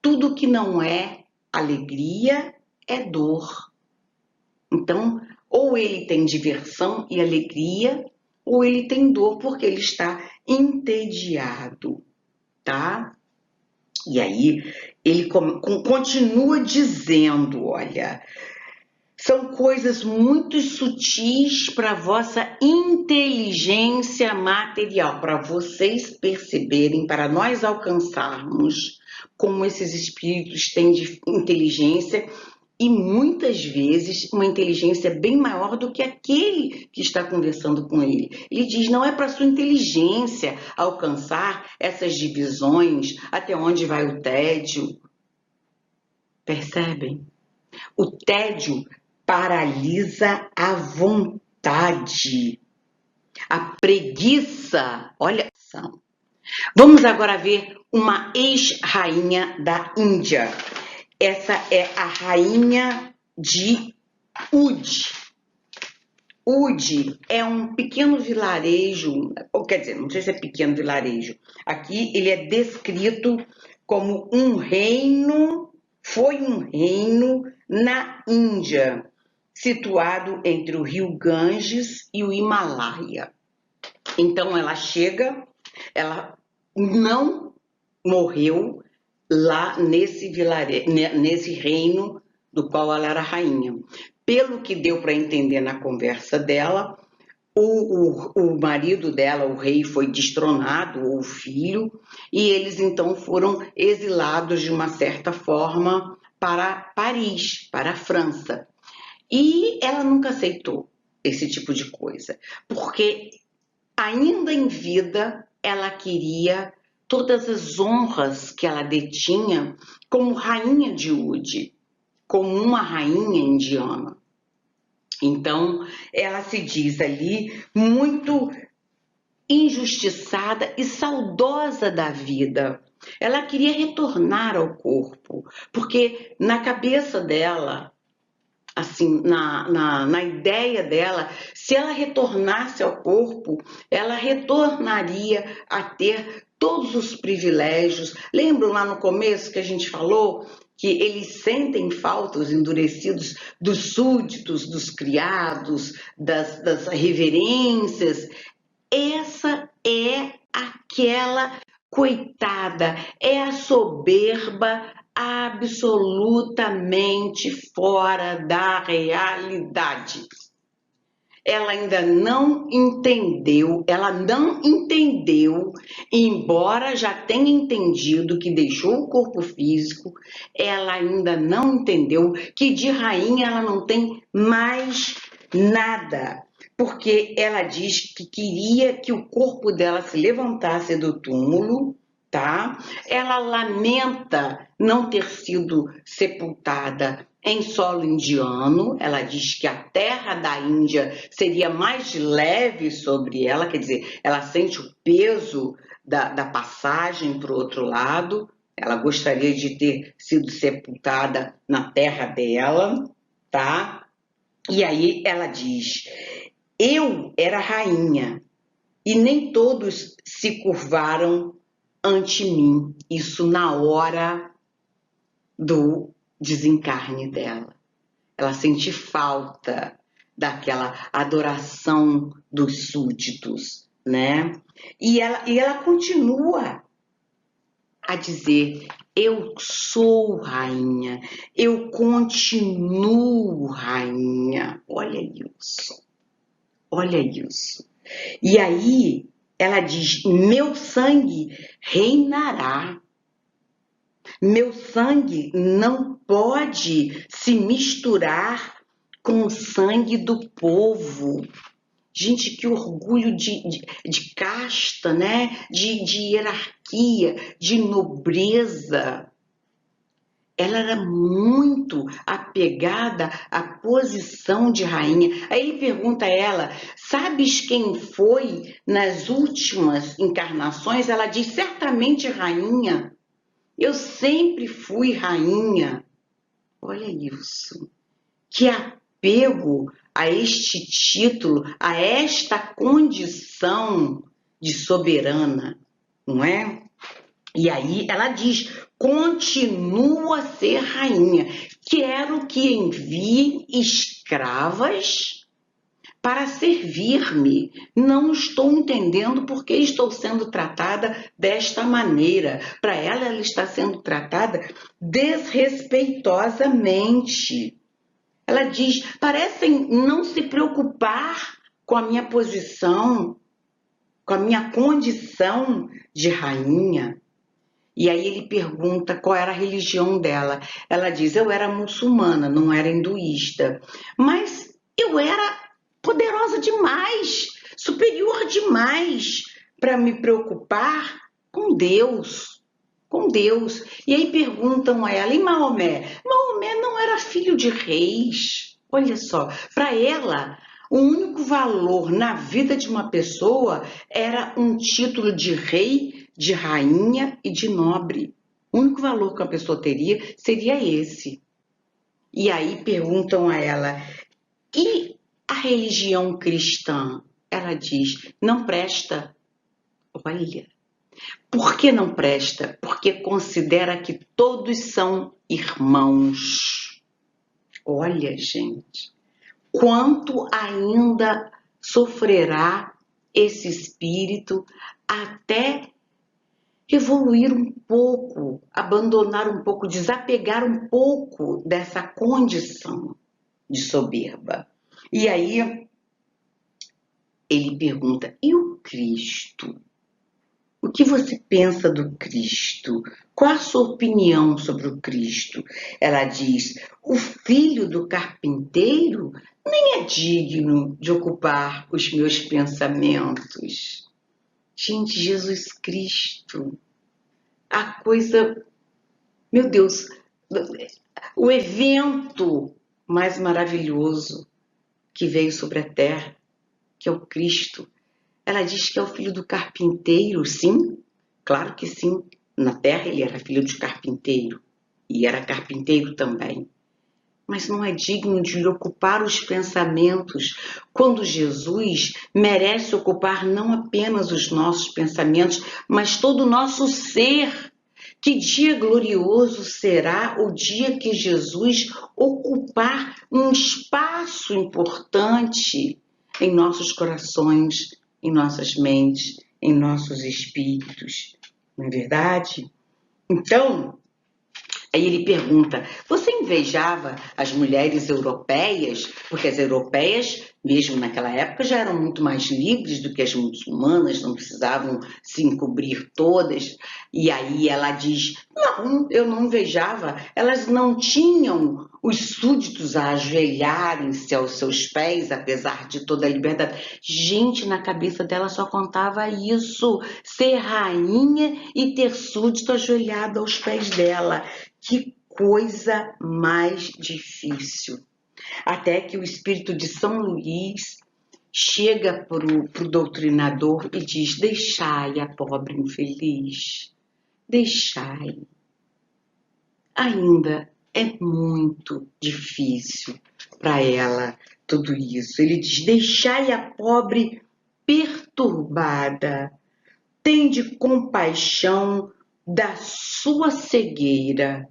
Tudo que não é alegria é dor. Então, ou ele tem diversão e alegria, ou ele tem dor porque ele está entediado, tá? E aí ele continua dizendo, olha, são coisas muito sutis para vossa inteligência material, para vocês perceberem, para nós alcançarmos como esses espíritos têm de inteligência e muitas vezes uma inteligência bem maior do que aquele que está conversando com ele. Ele diz, não é para sua inteligência alcançar essas divisões, até onde vai o tédio. Percebem? O tédio paralisa a vontade, a preguiça. Olha, vamos agora ver uma ex-rainha da Índia. Essa é a rainha de Ud. Ud é um pequeno vilarejo, ou quer dizer, não sei se é pequeno vilarejo. Aqui ele é descrito como um reino, foi um reino na Índia, situado entre o rio Ganges e o Himalaia. Então ela chega, ela não morreu lá nesse vilarejo, nesse reino do qual ela era rainha. Pelo que deu para entender na conversa dela, o marido dela, o rei, foi destronado, ou o filho, e eles então foram exilados de uma certa forma para Paris, para a França. E ela nunca aceitou esse tipo de coisa, porque ainda em vida ela queria todas as honras que ela detinha como rainha de Ud, como uma rainha indiana. Então, ela se diz ali muito injustiçada e saudosa da vida. Ela queria retornar ao corpo, porque na cabeça dela, assim, na ideia dela, se ela retornasse ao corpo, ela retornaria a ter todos os privilégios. Lembram lá no começo que a gente falou que eles sentem falta, os endurecidos, dos súditos, dos criados, das reverências? Essa é aquela coitada, é a soberba absolutamente fora da realidade. Ela ainda não entendeu, embora já tenha entendido que deixou o corpo físico, ela ainda não entendeu que de rainha ela não tem mais nada, porque ela diz que queria que o corpo dela se levantasse do túmulo, tá? Ela lamenta não ter sido sepultada em solo indiano. Ela diz que a terra da Índia seria mais leve sobre ela, quer dizer, ela sente o peso da passagem para o outro lado. Ela gostaria de ter sido sepultada na terra dela, tá? E aí ela diz, eu era rainha e nem todos se curvaram ante mim. Isso na hora do desencarne dela. Ela sente falta daquela adoração dos súditos, né? E ela continua a dizer, eu sou rainha, eu continuo rainha. Olha isso, olha isso. E aí ela diz, meu sangue reinará. Meu sangue não pode se misturar com o sangue do povo. Gente, que orgulho de casta, né? De hierarquia, de nobreza. ela era muito apegada à posição de rainha. Aí ele pergunta a ela: sabes quem foi nas últimas encarnações? Ela diz: certamente rainha. Eu sempre fui rainha. Olha isso. Que apego a este título, a esta condição de soberana, não é? E aí ela diz: continua a ser rainha. Quero que envie escravas para servir-me. Não estou entendendo por que estou sendo tratada desta maneira. Para ela, ela está sendo tratada desrespeitosamente. Ela diz: parecem não se preocupar com a minha posição, com a minha condição de rainha. E aí ele pergunta qual era a religião dela. Ela diz: eu era muçulmana, não era hinduísta. Mas eu era poderosa demais, superior demais para me preocupar com Deus. Com Deus. E aí perguntam a ela: e Maomé? Maomé não era filho de reis. Olha só, para ela, o único valor na vida de uma pessoa era um título de rei, de rainha e de nobre. O único valor que uma pessoa teria seria esse. E aí perguntam a ela: e a religião cristã? Ela diz: não presta. Olha. Por que não presta? Porque considera que todos são irmãos. Olha, gente, quanto ainda sofrerá esse espírito até evoluir um pouco, abandonar um pouco, desapegar um pouco dessa condição de soberba. E aí ele pergunta: e o Cristo? O que você pensa do Cristo? Qual a sua opinião sobre o Cristo? Ela diz: o filho do carpinteiro nem é digno de ocupar os meus pensamentos. Gente, Jesus Cristo, a coisa, meu Deus, o evento mais maravilhoso que veio sobre a terra, que é o Cristo. Ela diz que é o filho do carpinteiro, sim, claro que sim. Na terra ele era filho de carpinteiro e era carpinteiro também. Mas não é digno de lhe ocupar os pensamentos, quando Jesus merece ocupar não apenas os nossos pensamentos, mas todo o nosso ser. Que dia glorioso será o dia que Jesus ocupar um espaço importante em nossos corações, em nossas mentes, em nossos espíritos, não é verdade? Então, aí ele pergunta: você invejava as mulheres europeias? Porque as europeias, mesmo naquela época, já eram muito mais livres do que as muçulmanas, não precisavam se encobrir todas. E aí ela diz: não, eu não invejava. Elas não tinham os súditos a ajoelharem-se aos seus pés, apesar de toda a liberdade. Gente, na cabeça dela só contava isso: ser rainha e ter súdito ajoelhado aos pés dela. Que coisa mais difícil. Até que o espírito de São Luís chega para o doutrinador e diz: deixai a pobre infeliz, deixai. Ainda é muito difícil para ela tudo isso. Ele diz: deixai a pobre perturbada, tende compaixão da sua cegueira.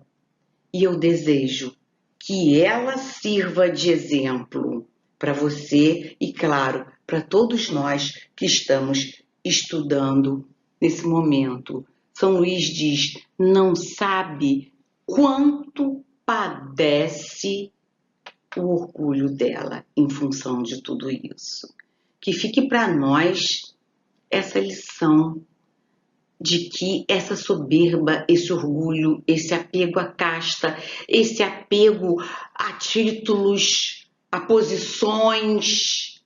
E eu desejo que ela sirva de exemplo para você e, claro, para todos nós que estamos estudando nesse momento. São Luís diz: não sabe quanto padece o orgulho dela em função de tudo isso. Que fique para nós essa lição de que essa soberba, esse orgulho, esse apego à casta, esse apego a títulos, a posições,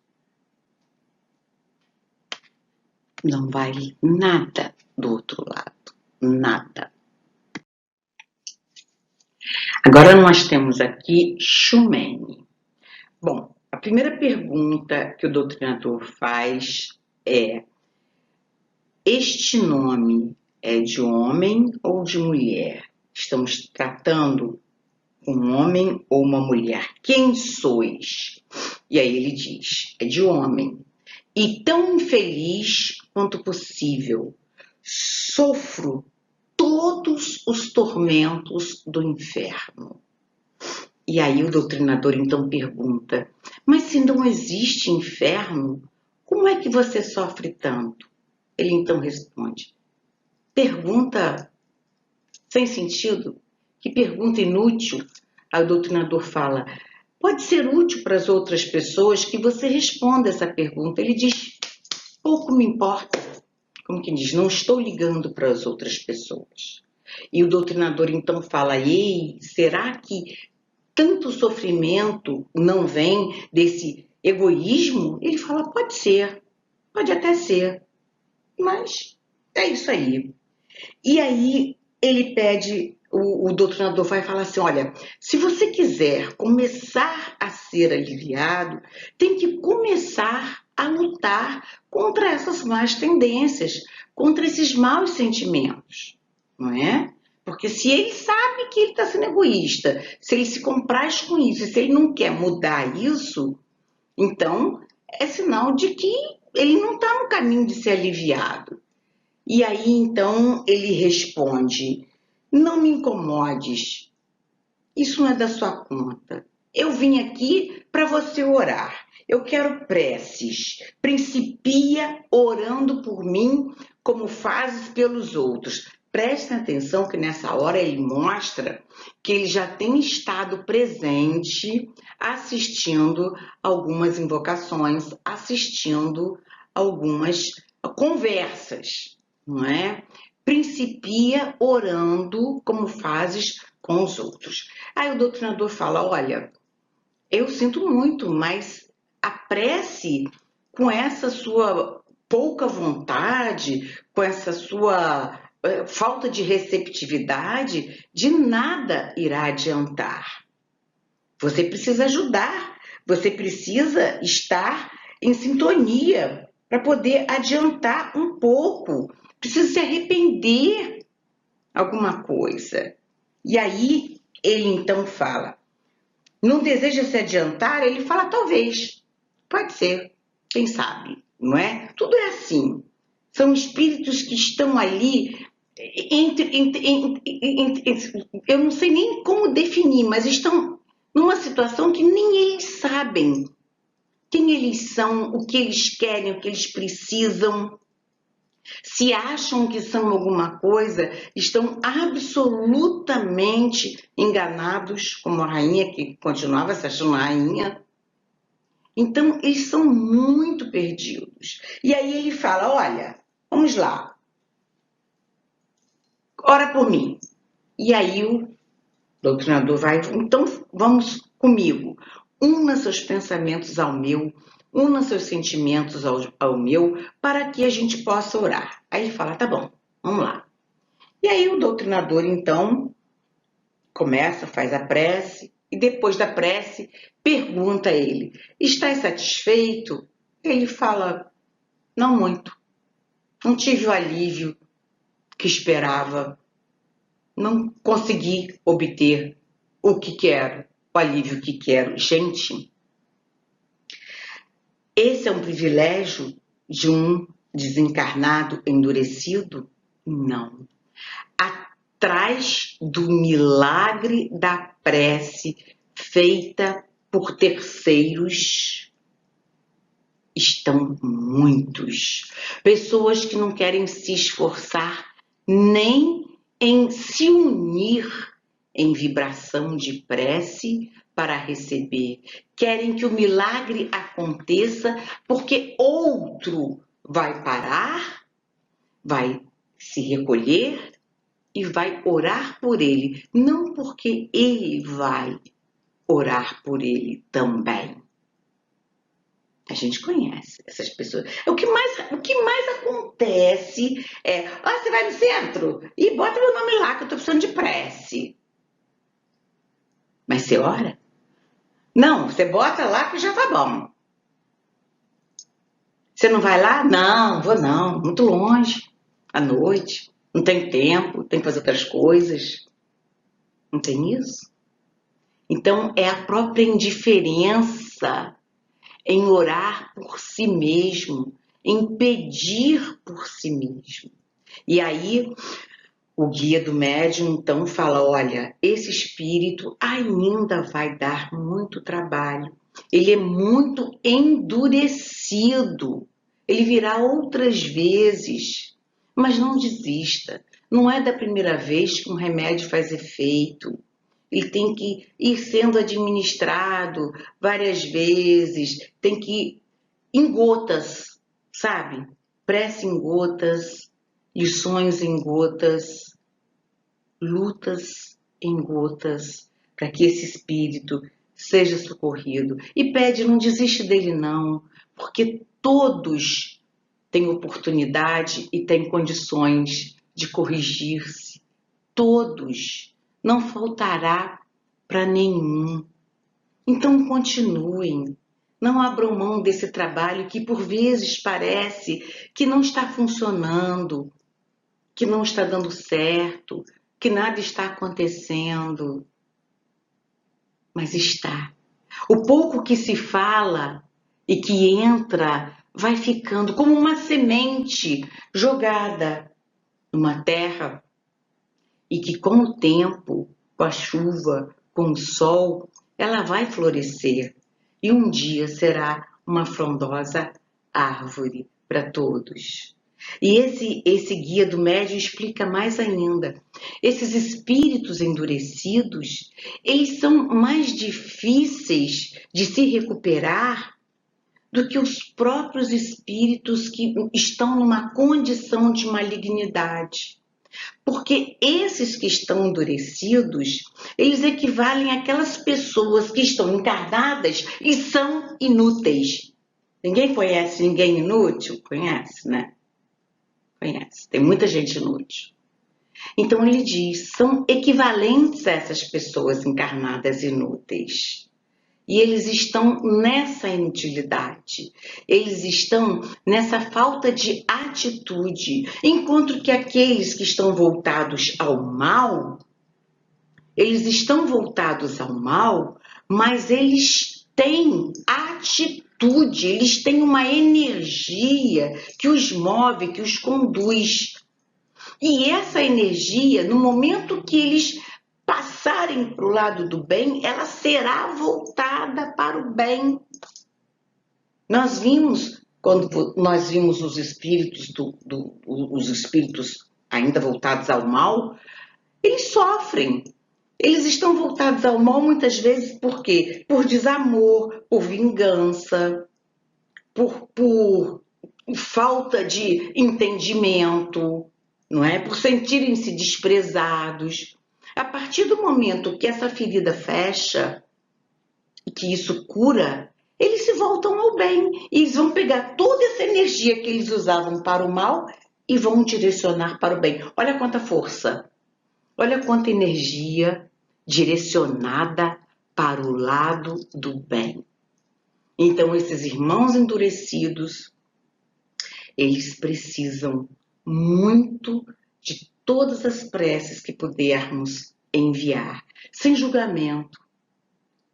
não vale nada do outro lado, nada. Agora nós temos aqui Xumene. Bom, a primeira pergunta que o doutrinador faz é: este nome é de homem ou de mulher? Estamos tratando um homem ou uma mulher? Quem sois? E aí ele diz: é de homem. E tão infeliz quanto possível, sofro todos os tormentos do inferno. E aí o doutrinador então pergunta: mas se não existe inferno, como é que você sofre tanto? Ele então responde: pergunta sem sentido, que pergunta inútil. Aí o doutrinador fala: pode ser útil para as outras pessoas que você responda essa pergunta. Ele diz: pouco me importa. Como que diz, não estou ligando para as outras pessoas. E o doutrinador então fala: ei, será que tanto sofrimento não vem desse egoísmo? Ele fala: pode ser, pode até ser, mas é isso aí. E aí ele pede, o doutrinador vai falar assim: olha, se você quiser começar a ser aliviado, tem que começar a lutar contra essas más tendências, contra esses maus sentimentos, não é? Porque se ele sabe que ele está sendo egoísta, se ele se compraz com isso, se ele não quer mudar isso, então é sinal de que ele não está no caminho de ser aliviado. E aí então ele responde: não me incomodes, isso não é da sua conta. Eu vim aqui para você orar. Eu quero preces. Principia orando por mim como fazes pelos outros. Prestem atenção que nessa hora ele mostra que ele já tem estado presente assistindo algumas invocações, assistindo algumas conversas, não é? Principia orando como fazes com os outros. Aí o doutrinador fala: olha, eu sinto muito, mas a prece, com essa sua pouca vontade, com essa sua falta de receptividade, de nada irá adiantar. Você precisa ajudar, você precisa estar em sintonia para poder adiantar um pouco, precisa se arrepender alguma coisa. E aí ele então fala: não deseja se adiantar? Ele fala: talvez, pode ser, quem sabe, não é? Tudo é assim. São espíritos que estão ali eu não sei nem como definir, mas estão numa situação que nem eles sabem quem eles são, o que eles querem, o que eles precisam. Se acham que são alguma coisa, estão absolutamente enganados, como a rainha que continuava se achando rainha. Então, eles são muito perdidos. E aí ele fala: olha, vamos lá, ora por mim. E aí o doutrinador vai: então vamos comigo. Una seus pensamentos ao meu, una seus sentimentos ao meu, para que a gente possa orar. Aí ele fala: tá bom, vamos lá. E aí o doutrinador, então, começa, faz a prece, e depois da prece, pergunta a ele: estás satisfeito? Ele fala: não muito. Não tive o alívio que esperava. Não consegui obter o que quero, o alívio que quero. Gente, esse é um privilégio de um desencarnado endurecido? Não. Atrás do milagre da prece feita por terceiros estão muitos. Pessoas que não querem se esforçar nem em se unir em vibração de prece para receber. Querem que o milagre aconteça porque outro vai parar, vai se recolher e vai orar por ele, não porque ele vai orar por ele também. A gente conhece essas pessoas. O que mais acontece é: você vai no centro e bota meu nome lá que eu estou precisando de prece. Mas você ora? Não, você bota lá que já tá bom. Você não vai lá? Não, vou não, muito longe, à noite, não tem tempo, tem que fazer outras coisas. Não tem isso? Então, é a própria indiferença em orar por si mesmo, em pedir por si mesmo. E aí, o guia do médium então fala: olha, esse espírito ainda vai dar muito trabalho. Ele é muito endurecido. Ele virá outras vezes, mas não desista. Não é da primeira vez que um remédio faz efeito. Ele tem que ir sendo administrado várias vezes, tem que ir em gotas, sabe? Prece em gotas, lições em gotas, lutas em gotas, para que esse espírito seja socorrido. E pede, não desiste dele não, porque todos têm oportunidade e têm condições de corrigir-se. Todos. Não faltará para nenhum. Então continuem. Não abram mão desse trabalho que por vezes parece que não está funcionando, que não está dando certo, que nada está acontecendo. Mas está. O pouco que se fala e que entra vai ficando como uma semente jogada numa terra e que com o tempo, com a chuva, com o sol, ela vai florescer e um dia será uma frondosa árvore para todos. E esse guia do médium explica mais ainda. Esses espíritos endurecidos, eles são mais difíceis de se recuperar do que os próprios espíritos que estão numa condição de malignidade. Porque esses que estão endurecidos, eles equivalem àquelas pessoas que estão encarnadas e são inúteis. Ninguém conhece ninguém inútil? Conhece, né? Conhece. Tem muita gente inútil. Então ele diz, são equivalentes a essas pessoas encarnadas inúteis. E eles estão nessa inutilidade, eles estão nessa falta de atitude, enquanto que aqueles que estão voltados ao mal, eles estão voltados ao mal, mas eles têm atitude, eles têm uma energia que os move, que os conduz. E essa energia, no momento que eles passarem para o lado do bem, ela será voltada para o bem. Nós vimos, quando nós vimos os espíritos, os espíritos ainda voltados ao mal, eles sofrem. Eles estão voltados ao mal muitas vezes por quê? Por desamor, por vingança, por falta de entendimento, não é? Por sentirem-se desprezados. A partir do momento que essa ferida fecha, e que isso cura, eles se voltam ao bem. E eles vão pegar toda essa energia que eles usavam para o mal e vão direcionar para o bem. Olha quanta força, olha quanta energia direcionada para o lado do bem. Então, esses irmãos endurecidos, eles precisam muito de todas as preces que pudermos enviar, sem julgamento,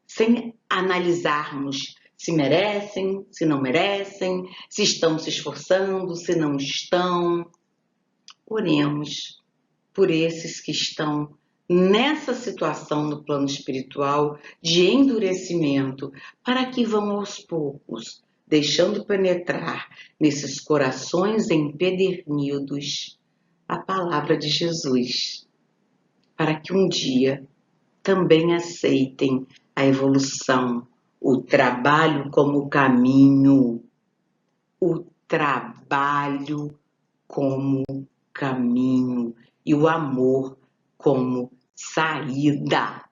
sem analisarmos se merecem, se não merecem, se estão se esforçando, se não estão. Oremos por esses que estão nessa situação no plano espiritual de endurecimento, para que vão aos poucos, deixando penetrar nesses corações empedernidos a palavra de Jesus, para que um dia também aceitem a evolução, o trabalho como caminho, o trabalho como caminho e o amor como saída.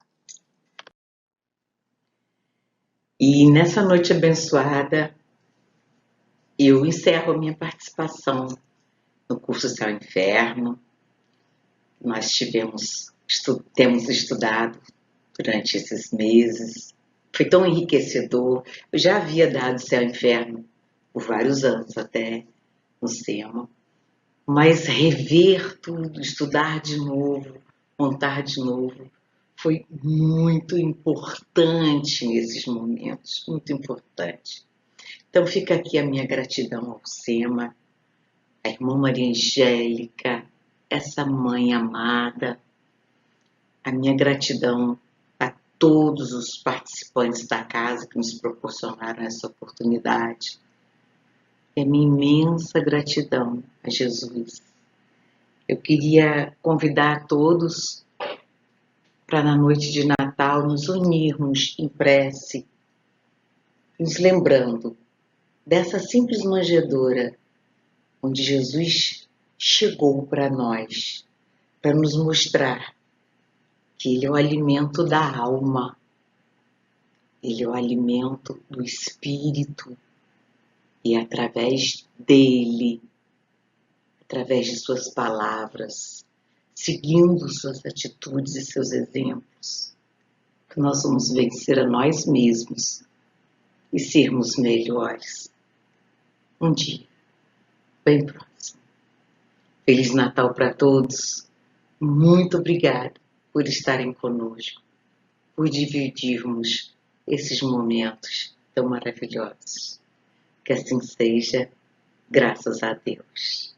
E nessa noite abençoada, eu encerro a minha participação no curso Céu e Inferno. Nós temos estudado durante esses meses. Foi tão enriquecedor. Eu já havia dado Céu e Inferno por vários anos até no SEMA, mas rever tudo, estudar de novo, montar de novo, foi muito importante nesses momentos, muito importante. Então fica aqui a minha gratidão ao SEMA, à irmã Maria Angélica, essa mãe amada, a minha gratidão a todos os participantes da casa que nos proporcionaram essa oportunidade. É minha imensa gratidão a Jesus. Eu queria convidar a todos para na noite de Natal nos unirmos em prece, nos lembrando dessa simples manjedoura onde Jesus chegou para nós, para nos mostrar que Ele é o alimento da alma, Ele é o alimento do espírito e através dele, através de suas palavras, seguindo suas atitudes e seus exemplos, que nós vamos vencer a nós mesmos e sermos melhores. Um dia, bem próximo. Feliz Natal para todos. Muito obrigada por estarem conosco, por dividirmos esses momentos tão maravilhosos. Que assim seja, graças a Deus.